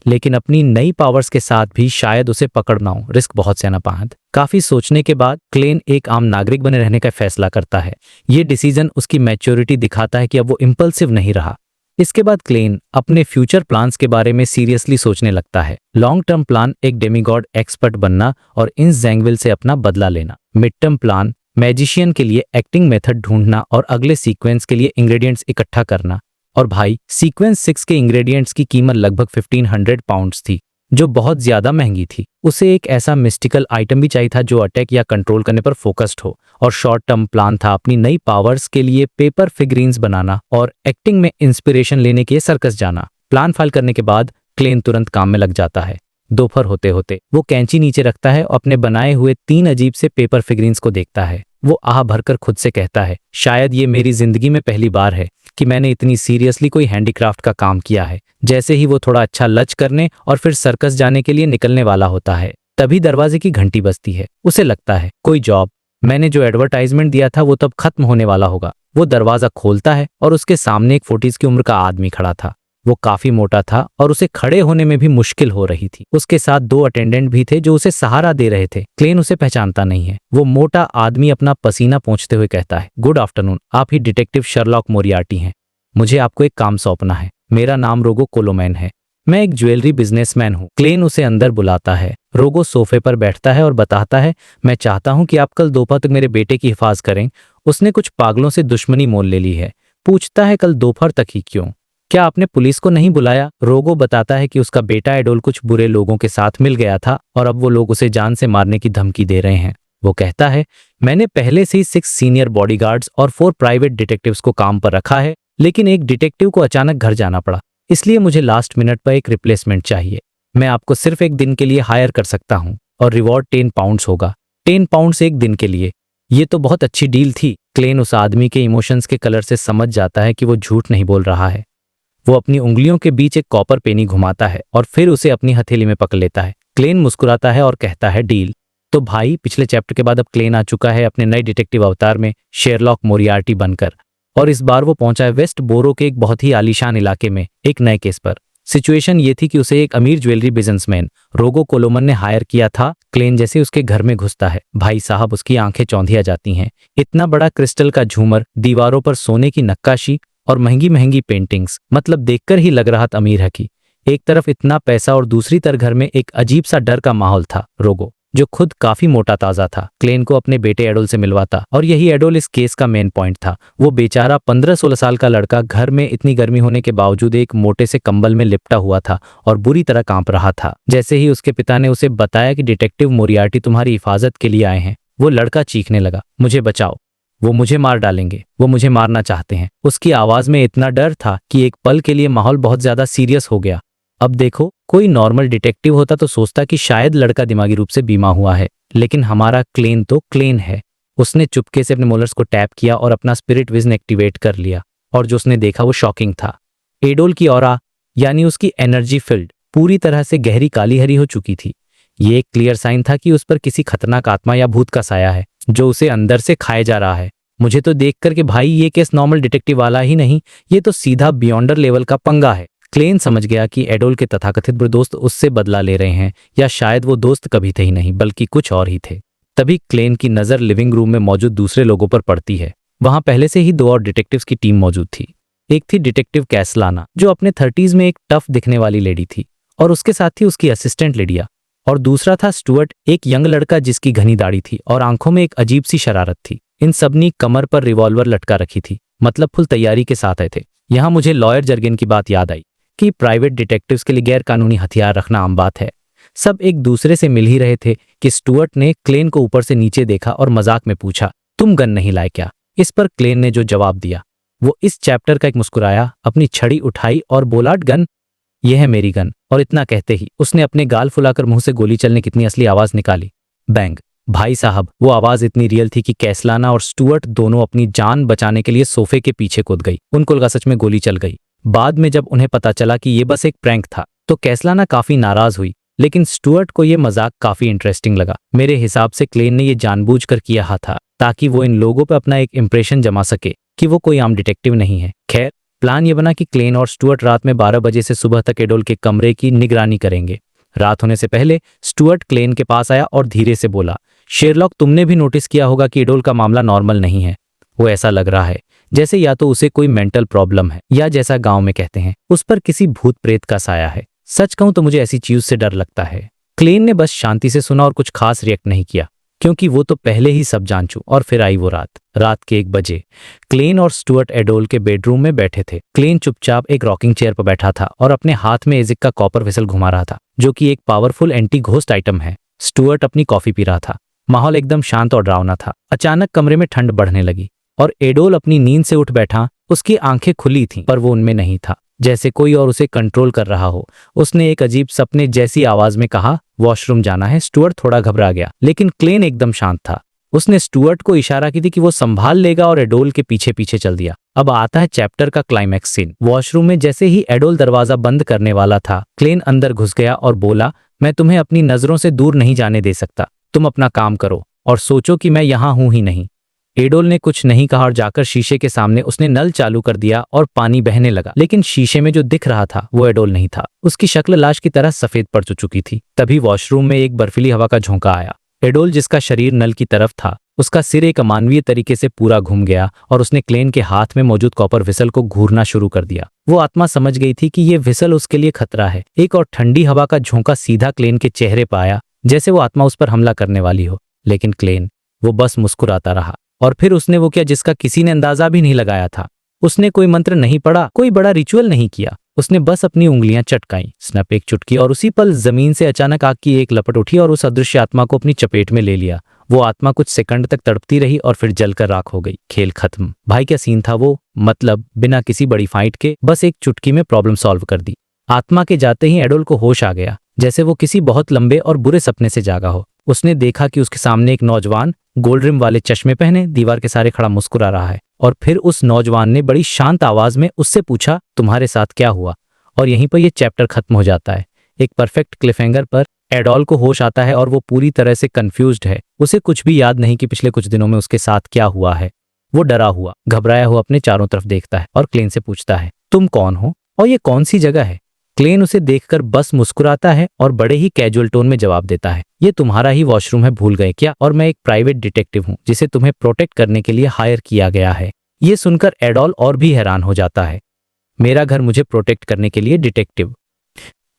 लेकिन अपनी नई पावर्स के साथ भी शायद उसे पकड़ना हो। रिस्क बहुत से अनापाहत। काफी सोचने के बाद क्लेन एक आम नागरिक बने रहने का फैसला करता है। ये डिसीजन उसकी मैच्योरिटी दिखाता है कि अब वो इम्पल्सिव नहीं रहा। इसके बाद क्लेन अपने फ्यूचर प्लान्स के बारे में सीरियसली सोचने लगता है। लॉन्ग टर्म प्लान, एक डेमीगॉड एक्सपर्ट बनना और इन जैंगविल से अपना बदला लेना। मिड टर्म प्लान, मैजिशियन के लिए एक्टिंग मेथड ढूंढना और अगले सीक्वेंस के लिए इंग्रेडिएंट्स इकट्ठा करना। और भाई सीक्वेंस 6 के इंग्रेडिएंट्स की कीमत लगभग 1500 पाउंड्स थी, जो बहुत ज्यादा महंगी थी। उसे एक ऐसा मिस्टिकल आइटम भी चाहिए था जो अटैक या कंट्रोल करने पर फोकस्ड हो, और शॉर्ट टर्म प्लान था अपनी नई पावर्स के लिए पेपर फिगरीन्स बनाना और एक्टिंग में इंस्पिरेशन लेने के सर्कस जाना। प्लान फाइल करने के बाद क्लेन तुरंत काम में लग जाता है। दोपहर होते होते वो कैंची नीचे रखता है और अपने बनाए हुए 3 अजीब से पेपर फिगरीन्स को देखता है। वो आह भरकर खुद से कहता है, शायद ये मेरी जिंदगी में पहली बार है कि मैंने इतनी सीरियसली कोई हैंडीक्राफ्ट का काम किया है। जैसे ही वो थोड़ा अच्छा लच करने और फिर सर्कस जाने के लिए निकलने वाला होता है, तभी दरवाजे की घंटी बजती है। उसे लगता है कोई जॉब, मैंने जो एडवर्टाइजमेंट दिया था वो तब खत्म होने वाला होगा। वो दरवाजा खोलता है और उसके सामने एक 40s की उम्र का आदमी खड़ा था। वो काफी मोटा था और उसे खड़े होने में भी मुश्किल हो रही थी। उसके साथ 2 अटेंडेंट भी थे जो उसे सहारा दे रहे थे। क्लेन उसे पहचानता नहीं है। वो मोटा आदमी अपना पसीना पोंछते हुए कहता है, गुड आफ्टरनून, आप ही डिटेक्टिव शर्लॉक मोरियार्टी हैं। मुझे आपको एक काम सौंपना है। मेरा नाम रोगो कोलोमैन है। मैं एक ज्वेलरी बिजनेसमैन हूँ। क्लेन उसे अंदर बुलाता है। रोगो सोफे पर बैठता है और बताता है, मैं चाहता हूँ कि आप कल दोपहर तक मेरे बेटे की हिफाजत करें। उसने कुछ पागलों से दुश्मनी मोल ले ली है। पूछता है कल दोपहर तक ही क्यों? क्या आपने पुलिस को नहीं बुलाया? रोगो बताता है कि उसका बेटा एडोल कुछ बुरे लोगों के साथ मिल गया था और अब वो लोग उसे जान से मारने की धमकी दे रहे हैं। वो कहता है, मैंने पहले से ही 6 सीनियर बॉडीगार्ड्स और 4 प्राइवेट डिटेक्टिव्स को काम पर रखा है, लेकिन एक डिटेक्टिव को अचानक घर जाना पड़ा, इसलिए मुझे लास्ट मिनट पर एक रिप्लेसमेंट चाहिए। मैं आपको सिर्फ एक दिन के लिए हायर कर सकता हूँ और रिवॉर्ड 10 पाउंड्स होगा। 10 पाउंड्स एक दिन के लिए। ये तो बहुत अच्छी डील थी। क्लेन उस आदमी के इमोशंस के कलर से समझ जाता है कि वो झूठ नहीं बोल रहा है। वो अपनी उंगलियों के बीच एक कॉपर पेनी घुमाता है और फिर उसे अपनी हथेली में पकड़ लेता है। क्लेन मुस्कुराता है और कहता है, डील। तो भाई, पिछले चैप्टर के बाद अब क्लेन आ चुका है अपने नए डिटेक्टिव अवतार में, शेरलॉक मोरियार्टी बनकर, और इस बार वो पहुंचा है वेस्ट बोरो के एक बहुत ही आलीशान इलाके में एक नए केस पर। सिचुएशन ये थी कि उसे एक अमीर ज्वेलरी बिजनेसमैन रोगो कोलोमन ने हायर किया था। क्लेन जैसे उसके घर में घुसता है, भाई साहब, उसकी आंखें चौंधिया जाती हैं। इतना बड़ा क्रिस्टल का झूमर, दीवारों पर सोने की नक्काशी और महंगी महंगी पेंटिंग्स, मतलब देखकर ही लग रहा था अमीर है कि एक तरफ इतना पैसा और दूसरी तरफ घर में एक अजीब सा डर का माहौल था। रोगो, जो खुद काफी मोटा ताजा था, क्लेन को अपने बेटे एडोल से मिलवाता, और यही एडोल इस केस का मेन पॉइंट था। वो बेचारा 15-16 साल का लड़का घर में इतनी गर्मी होने के बावजूद एक मोटे से कंबल में लिपटा हुआ था और बुरी तरह कांप रहा था। जैसे ही उसके पिता ने उसे बताया कि डिटेक्टिव मोरियार्टी तुम्हारी हिफाजत के लिए आए हैं, वो लड़का चीखने लगा, मुझे बचाओ, वो मुझे मार डालेंगे, वो मुझे मारना चाहते हैं। उसकी आवाज में इतना डर था कि एक पल के लिए माहौल बहुत ज्यादा सीरियस हो गया। अब देखो, कोई नॉर्मल डिटेक्टिव होता तो सोचता कि शायद लड़का दिमागी रूप से बीमा हुआ है, लेकिन हमारा क्लेन तो क्लेन है। उसने चुपके से अपने मोलर्स को टैप किया और अपना स्पिरिट विजन एक्टिवेट कर लिया, और जो उसने देखा वो शॉकिंग था। एडोल की ऑरा, यानी उसकी एनर्जी फील्ड, पूरी तरह से गहरी काली हरी हो चुकी थी। ये एक क्लियर साइन था कि उस पर किसी खतरनाक आत्मा या भूत का साया है जो उसे अंदर से खाए जा रहा है। मुझे तो देखकर कि भाई, ये केस नॉर्मल डिटेक्टिव वाला ही नहीं, ये तो सीधा बियॉन्डर लेवल का पंगा है। क्लेन समझ गया कि एडोल के तथाकथित बुरे दोस्त उससे बदला ले रहे हैं, या शायद वो दोस्त कभी थे ही नहीं बल्कि कुछ और ही थे। तभी क्लेन की नजर लिविंग रूम में मौजूद दूसरे लोगों पर पड़ती है। वहां पहले से ही 2 और डिटेक्टिव्स की टीम मौजूद थी। एक थी डिटेक्टिव कैसलाना, जो अपने 30s में एक टफ दिखने वाली लेडी थी, और उसके साथ थी उसकी असिस्टेंट लिडिया, और दूसरा था स्टुअर्ट, एक यंग लड़का जिसकी घनी दाढ़ी थी और आंखों में एक अजीब सी शरारत थी। इन सबनी कमर पर रिवॉल्वर लटका रखी थी, मतलब फुल तैयारी के साथ आए थे। यहाँ मुझे लॉयर जर्गेन की बात याद आई कि प्राइवेट डिटेक्टिव्स के लिए गैर कानूनी हथियार रखना आम बात है। सब एक दूसरे से मिल ही रहे थे कि स्टुअर्ट ने क्लेन को ऊपर से नीचे देखा और मजाक में पूछा, तुम गन नहीं लाए क्या? इस पर क्लेन ने जो जवाब दिया वो इस चैप्टर का एक मुस्कुराया, अपनी छड़ी उठाई और बोला, गन, यह है मेरी गन। और इतना कहते ही उसने अपने गाल फुलाकर मुंह से गोली चलने की इतनी असली आवाज निकाली, बैंग। भाई साहब, वो आवाज इतनी रियल थी कि कैसलाना और स्टुअर्ट दोनों अपनी जान बचाने के लिए सोफे के पीछे कूद गई। उनको लगा सच में गोली चल गई। बाद में जब उन्हें पता चला कि ये बस एक प्रैंक था तो कैसलाना काफी नाराज हुई, लेकिन स्टुअर्ट को ये मजाक काफी इंटरेस्टिंग लगा। मेरे हिसाब से क्लेन ने ये जानबूझकर किया था ताकि वो इन लोगों पर अपना एक इंप्रेशन जमा सके कि वो कोई आम डिटेक्टिव नहीं है। खैर, प्लान ये बना कि क्लेन और स्टुअर्ट रात में 12 बजे से सुबह तक एडोल के कमरे की निगरानी करेंगे। रात होने से पहले स्टुअर्ट क्लेन के पास आया और धीरे से बोला, शेरलॉक, तुमने भी नोटिस किया होगा कि एडोल का मामला नॉर्मल नहीं है। वो ऐसा लग रहा है जैसे या तो उसे कोई मेंटल प्रॉब्लम है, या जैसा गांव में कहते हैं, उस पर किसी भूत प्रेत का साया है। सच कहूं तो मुझे ऐसी चीज से डर लगता है। क्लेन ने बस शांति से सुना और कुछ खास रिएक्ट नहीं किया, क्योंकि वो तो पहले ही सब जान चुका। और फिर आई वो रात के 1 बजे क्लेन और स्टुअर्ट एडोल के बेडरूम में बैठे थे। क्लेन चुपचाप एक रॉकिंग चेयर पर बैठा था और अपने हाथ में एजिक का कॉपर विसल घुमा रहा था, जो कि एक पावरफुल एंटी घोस्ट आइटम है। स्टुअर्ट अपनी कॉफी पी रहा था। माहौल एकदम शांत और डरावना था। अचानक कमरे में ठंड बढ़ने लगी और एडोल अपनी नींद से उठ बैठा। उसकी आंखें खुली थीं, पर वो उनमें नहीं था, जैसे कोई और उसे कंट्रोल कर रहा हो। उसने एक अजीब सपने जैसी आवाज में कहा, वॉशरूम जाना है। स्टुअर्ट थोड़ा घबरा गया, लेकिन क्लेन एकदम शांत था। उसने स्टुअर्ट को इशारा की थी कि वो संभाल लेगा और एडोल के पीछे पीछे चल दिया। अब आता है चैप्टर का क्लाइमैक्स सीन। वॉशरूम में जैसे ही एडोल दरवाजा बंद करने वाला था, क्लेन अंदर घुस गया और बोला, मैं तुम्हें अपनी नजरों से दूर नहीं जाने दे सकता। तुम अपना काम करो और सोचो कि मैं यहां हूं ही नहीं। एडोल ने कुछ नहीं कहा और जाकर शीशे के सामने उसने नल चालू कर दिया और पानी बहने लगा। लेकिन शीशे में जो दिख रहा था वो एडोल नहीं था। उसकी शक्ल लाश की तरह सफेद पड़ चुकी थी। तभी वॉशरूम में एक बर्फीली हवा का झोंका आया। एडोल, जिसका शरीर नल की तरफ था, उसका सिर एक अमानवीय तरीके से पूरा घूम गया और उसने क्लेन के हाथ में मौजूद कॉपर विसल को घूरना शुरू कर दिया। वो आत्मा समझ गई थी कि ये विसल उसके लिए खतरा है। एक और ठंडी हवा का झोंका सीधा क्लेन के चेहरे पर आया, जैसे वो आत्मा उस पर हमला करने वाली हो। लेकिन क्लेन, वो बस मुस्कुराता रहा। और फिर उसने वो किया जिसका किसी ने अंदाजा भी नहीं लगाया था। उसने कोई मंत्र नहीं पढ़ा, कोई बड़ा रिचुअल नहीं किया। उसने बस अपनी उंगलियां चटकाई, स्नैप एक चुटकी, और उसी पल जमीन से अचानक आग की एक लपट उठी और उस अदृश्य आत्मा को अपनी चपेट में ले लिया। वो आत्मा कुछ सेकंड तक तड़पती रही और फिर जलकर राख हो गई। खेल खत्म। भाई क्या सीन था वो, मतलब बिना किसी बड़ी फाइट के बस एक चुटकी में प्रॉब्लम सॉल्व कर दी। आत्मा के जाते ही एडोल को होश आ गया, जैसे वो किसी बहुत लंबे और बुरे सपने से जागा हो। उसने देखा कि उसके सामने एक नौजवान गोल्ड रिम वाले चश्मे पहने दीवार के सारे खड़ा मुस्कुरा रहा है। और फिर उस नौजवान ने बड़ी शांत आवाज में उससे पूछा, तुम्हारे साथ क्या हुआ? और यहीं पर यह चैप्टर खत्म हो जाता है। एक परफेक्ट क्लिफहैंगर पर एडोल को होश आता है और वो पूरी तरह से कंफ्यूज्ड है। उसे कुछ भी याद नहीं कि पिछले कुछ दिनों में उसके साथ क्या हुआ है। वो डरा हुआ, घबराया हुआ अपने चारों तरफ देखता है और क्लेन से पूछता है, तुम कौन हो और ये कौन सी जगह है? क्लेन उसे देखकर बस मुस्कुराता है और बड़े ही कैजुअल टोन में जवाब देता है, ये तुम्हारा ही वॉशरूम है, भूल गए क्या? और मैं एक प्राइवेट डिटेक्टिव हूँ जिसे तुम्हें प्रोटेक्ट करने के लिए हायर किया गया है। ये सुनकर एडोल और भी हैरान हो जाता है, मेरा घर मुझे प्रोटेक्ट करने के लिए डिटेक्टिव?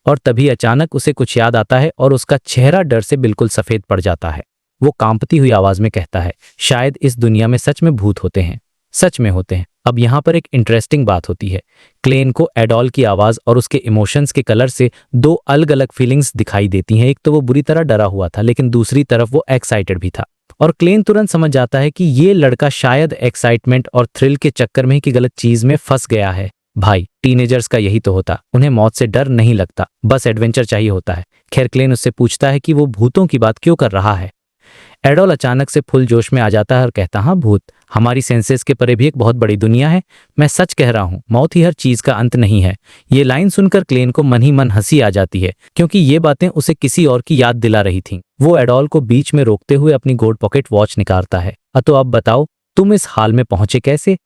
और तभी अचानक उसे कुछ याद आता है और उसका चेहरा डर से बिल्कुल सफेद पड़ जाता है। वो कांपती हुई आवाज में कहता है, शायद इस दुनिया में सच में भूत होते हैं, सच में होते हैं। अब यहाँ पर एक इंटरेस्टिंग बात होती है। क्लेन को एडोल की आवाज और उसके इमोशंस के कलर से दो अलग अलग फीलिंग्स दिखाई देती हैं। एक तो वो बुरी तरह डरा हुआ था, लेकिन दूसरी तरफ वो एक्साइटेड भी था। और क्लेन तुरंत समझ जाता है कि ये लड़का शायद एक्साइटमेंट और थ्रिल के चक्कर में ही कि गलत चीज में फंस गया है। भाई, टीनेजर्स का यही तो होता, उन्हें मौत से डर नहीं लगता, बस एडवेंचर चाहिए होता है। खैर, क्लेन उससे पूछता है कि वो भूतों की बात क्यों कर रहा है। एडोल अचानक से फुल जोश में आ जाता है और कहता, हाँ भूत, हमारी सेंसेस के परे भी एक बहुत बड़ी दुनिया है। मैं सच कह रहा हूँ, मौत ही हर चीज का अंत नहीं है। ये लाइन सुनकर क्लेन को मन ही मन हंसी आ जाती है, क्योंकि ये बातें उसे किसी और की याद दिला रही थीं। वो एडोल को बीच में रोकते हुए अपनी गोल्ड पॉकेट वॉच निकालता है। तो अब बताओ, तुम इस हाल में पहुंचे कैसे?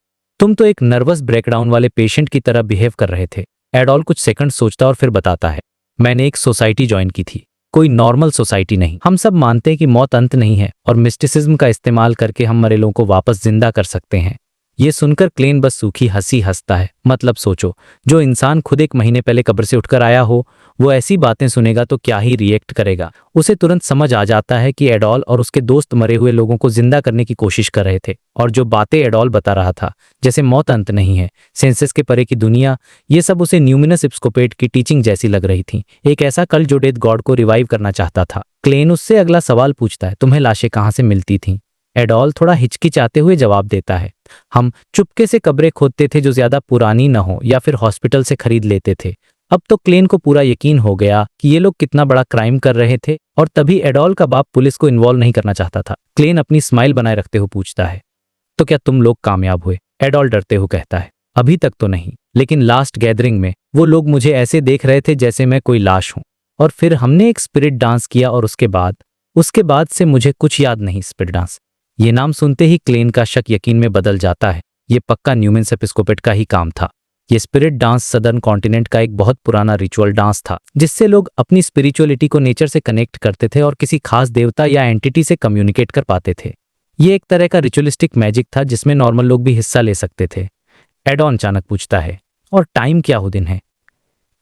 तुम तो एक नर्वस ब्रेकडाउन वाले पेशेंट की तरह बिहेव कर रहे थे। एडोल कुछ सेकंड सोचता और फिर बताता है, मैंने एक सोसाइटी ज्वाइन की थी, कोई नॉर्मल सोसाइटी नहीं। हम सब मानते हैं कि मौत अंत नहीं है और मिस्टिसिज्म का इस्तेमाल करके हम मरे लोगों को वापस जिंदा कर सकते हैं। ये सुनकर क्लेन बस सूखी हंसी हंसता है। मतलब सोचो, जो इंसान खुद 1 महीने पहले कब्र से उठकर आया हो, वो ऐसी बातें सुनेगा तो क्या ही रिएक्ट करेगा। उसे तुरंत समझ आ जाता है कि एडोल और उसके दोस्त मरे हुए लोगों को जिंदा करने की कोशिश कर रहे थे, और जो बातें एडोल बता रहा था, जैसे मौत अंत नहीं है, सेंसेस के परे की दुनिया, ये सब उसे न्यूमिनस इप्स्कोपेट की टीचिंग जैसी लग रही थी। एक ऐसा कल जो डेड गॉड को रिवाइव करना चाहता था। क्लेन उससे अगला सवाल पूछता है, तुम्हें लाशें कहाँ से मिलती थीं? एडोल थोड़ा हिचकिचाते हुए जवाब देता है, हम चुपके से कब्रें खोदते थे जो ज्यादा पुरानी न हो, या फिर हॉस्पिटल से खरीद लेते थे। अब तो क्लेन को पूरा यकीन हो गया कि ये लोग कितना बड़ा क्राइम कर रहे थे, और तभी एडोल का बाप पुलिस को इन्वॉल्व नहीं करना चाहता था। क्लेन अपनी स्माइल बनाए रखते हुए पूछता है, तो क्या तुम लोग कामयाब हुए? एडोल डरते हुए कहता है, अभी तक तो नहीं, लेकिन लास्ट गैदरिंग में वो लोग मुझे ऐसे देख रहे थे जैसे मैं कोई लाश हूं। और फिर हमने एक स्पिरिट डांस किया, और उसके बाद से मुझे कुछ याद नहीं। स्पिरिट डांस, ये नाम सुनते ही क्लेन का शक यकीन में बदल जाता है। ये पक्का न्यूमिनस एपिस्कोपेट का ही काम था। ये स्पिरिट डांस सदर्न कॉन्टिनेंट का एक बहुत पुराना रिचुअल डांस था, जिससे लोग अपनी स्पिरिचुअलिटी को नेचर से कनेक्ट करते थे और किसी खास देवता या एंटिटी से कम्युनिकेट कर पाते थे। ये एक तरह का रिचुअलिस्टिक मैजिक था जिसमें नॉर्मल लोग भी हिस्सा ले सकते थे। एडोल अचानक पूछता है, और टाइम क्या हो दिन है?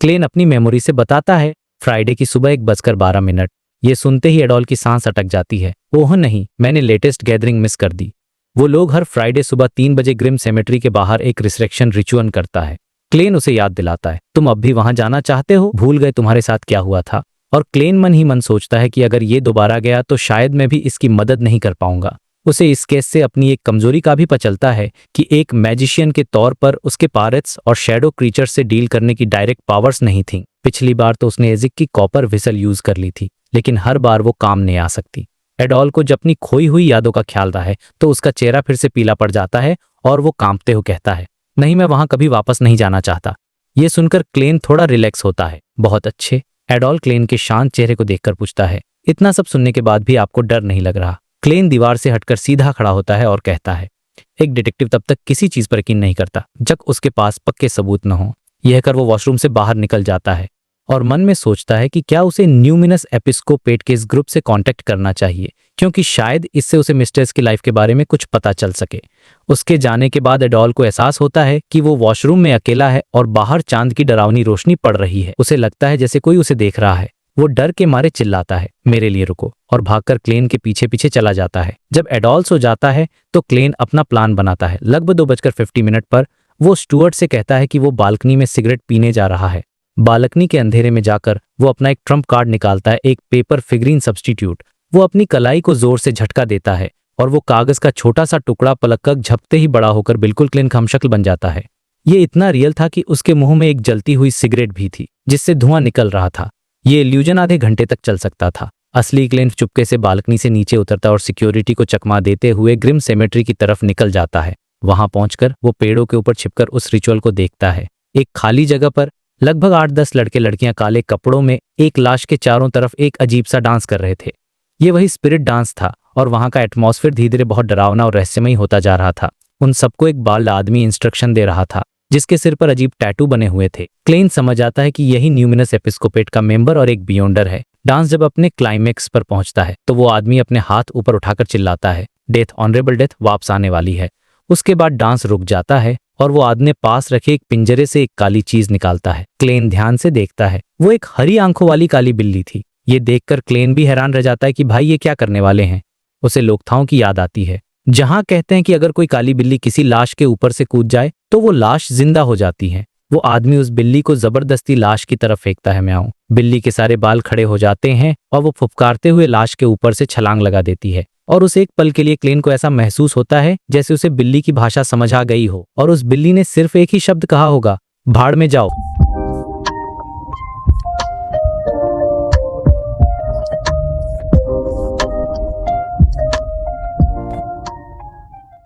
क्लेन अपनी मेमोरी से बताता है, फ्राइडे की सुबह 1:12। ये सुनते ही एडोल की सांस अटक जाती है। ओह नहीं, मैंने लेटेस्ट गैदरिंग मिस कर दी। वो लोग हर फ्राइडे सुबह 3 बजे ग्रिम सेमेट्री के बाहर एक रिसरेक्शन रिचुअल करता है। क्लेन उसे याद दिलाता है, तुम अब भी वहां जाना चाहते हो? भूल गए तुम्हारे साथ क्या हुआ था? और क्लेन मन ही मन सोचता है कि अगर ये दोबारा गया तो शायद मैं भी इसकी मदद नहीं कर पाऊंगा। उसे इस केस से अपनी एक कमजोरी का भी पता चलता है कि एक मैजिशियन के तौर पर उसके पायरेट्स और शैडो क्रीचर से डील करने की डायरेक्ट पावर्स नहीं थी। पिछली बार तो उसने एजिक की कॉपर विसल यूज कर ली थी, लेकिन हर बार वो काम नहीं आ सकती। एडॉल को जब अपनी खोई हुई यादों का ख्याल रहा है तो उसका चेहरा फिर से पीला पड़ जाता है और वो कांपते हुए कहता है, नहीं, मैं वहां कभी वापस नहीं जाना चाहता। ये सुनकर क्लेन थोड़ा रिलैक्स होता है। बहुत अच्छे, एडॉल क्लेन के शांत चेहरे को देखकर पूछता है, इतना सब सुनने के बाद भी आपको डर नहीं लग रहा? क्लेन दीवार से हटकर सीधा खड़ा होता है और कहता है, एक डिटेक्टिव तब तक किसी चीज पर यकीन नहीं करता जब उसके पास पक्के सबूत न हो। यह कर वो वॉशरूम से बाहर निकल जाता है और मन में सोचता है कि क्या उसे न्यूमिनस एपिस्कोपेट के इस ग्रुप से कांटेक्ट करना चाहिए, क्योंकि शायद इससे उसे मिस्टर्स की लाइफ के बारे में कुछ पता चल सके। उसके जाने के बाद एडॉल को एहसास होता है कि वो वॉशरूम में अकेला है और बाहर चांद की डरावनी रोशनी पड़ रही है। उसे लगता है जैसे कोई उसे देख रहा है। वो डर के मारे चिल्लाता है, मेरे लिए रुको, और भागकर क्लेन के पीछे पीछे चला जाता है। जब एडॉल सो जाता है तो क्लेन अपना प्लान बनाता है। लगभग 2:50 पर वो स्टुअर्ट से कहता है कि वो बालकनी में सिगरेट पीने जा रहा है। बालकनी के अंधेरे में जाकर वो अपना एक ट्रम्प कार्ड निकालता है, एक पेपर फिगरीन सब्स्टिट्यूट। वो अपनी कलाई को जोर से झटका देता है और वो कागज का छोटा सा टुकड़ा पलक झपते ही बड़ा होकर बिल्कुल क्लेन का हमशक्ल बन जाता है। ये इतना रियल था कि उसके मुंह में एक जलती हुई सिगरेट भी थी जिससे धुआं निकल रहा था। ये इल्यूजन आधे घंटे तक चल सकता था। असली क्लेन चुपके से बालकनी से नीचे उतरता और सिक्योरिटी को चकमा देते हुए ग्रिम सेमेट्री की तरफ निकल जाता है। वहां पहुंचकर वो पेड़ों के ऊपर छिपकर उस रिचुअल को देखता है। एक खाली जगह पर लगभग 8-10 लड़के लड़कियां काले कपड़ों में एक लाश के चारों तरफ एक अजीब सा डांस कर रहे थे। ये वही स्पिरिट डांस था और वहां का एटमॉस्फेयर धीरे धीरे बहुत डरावना और रहस्यमयी होता जा रहा था। उन सबको एक बाल आदमी इंस्ट्रक्शन दे रहा था जिसके सिर पर अजीब टैटू बने हुए थे। क्लेन समझ आता है कि यही न्यूमिनस एपिस्कोपेट का मेंबर और एक बियॉन्डर है। डांस जब अपने क्लाइमेक्स पर पहुंचता है तो वो आदमी अपने हाथ ऊपर उठाकर चिल्लाता है, डेथ, ऑनरेबल डेथ वापस आने वाली है। उसके बाद डांस रुक जाता है और वो आदमी पास रखे एक पिंजरे से एक काली चीज निकालता है। क्लेन ध्यान से देखता है, वो एक हरी आंखों वाली काली बिल्ली थी। ये देखकर क्लेन भी हैरान रह जाता है कि भाई ये क्या करने वाले हैं। उसे लोकथाओं की याद आती है जहां कहते हैं कि अगर कोई काली बिल्ली किसी लाश के ऊपर से कूद जाए तो वो लाश जिंदा हो जाती है। वो आदमी उस बिल्ली को जबरदस्ती लाश की तरफ फेंकता है। म्याऊं। बिल्ली के सारे बाल खड़े हो जाते हैं और वो फुफकारते हुए लाश के ऊपर से छलांग लगा देती है और उसे एक पल के लिए क्लेन को ऐसा महसूस होता है जैसे उसे बिल्ली की भाषा समझ आ गई हो और उस बिल्ली ने सिर्फ एक ही शब्द कहा होगा, भाड़ में जाओ।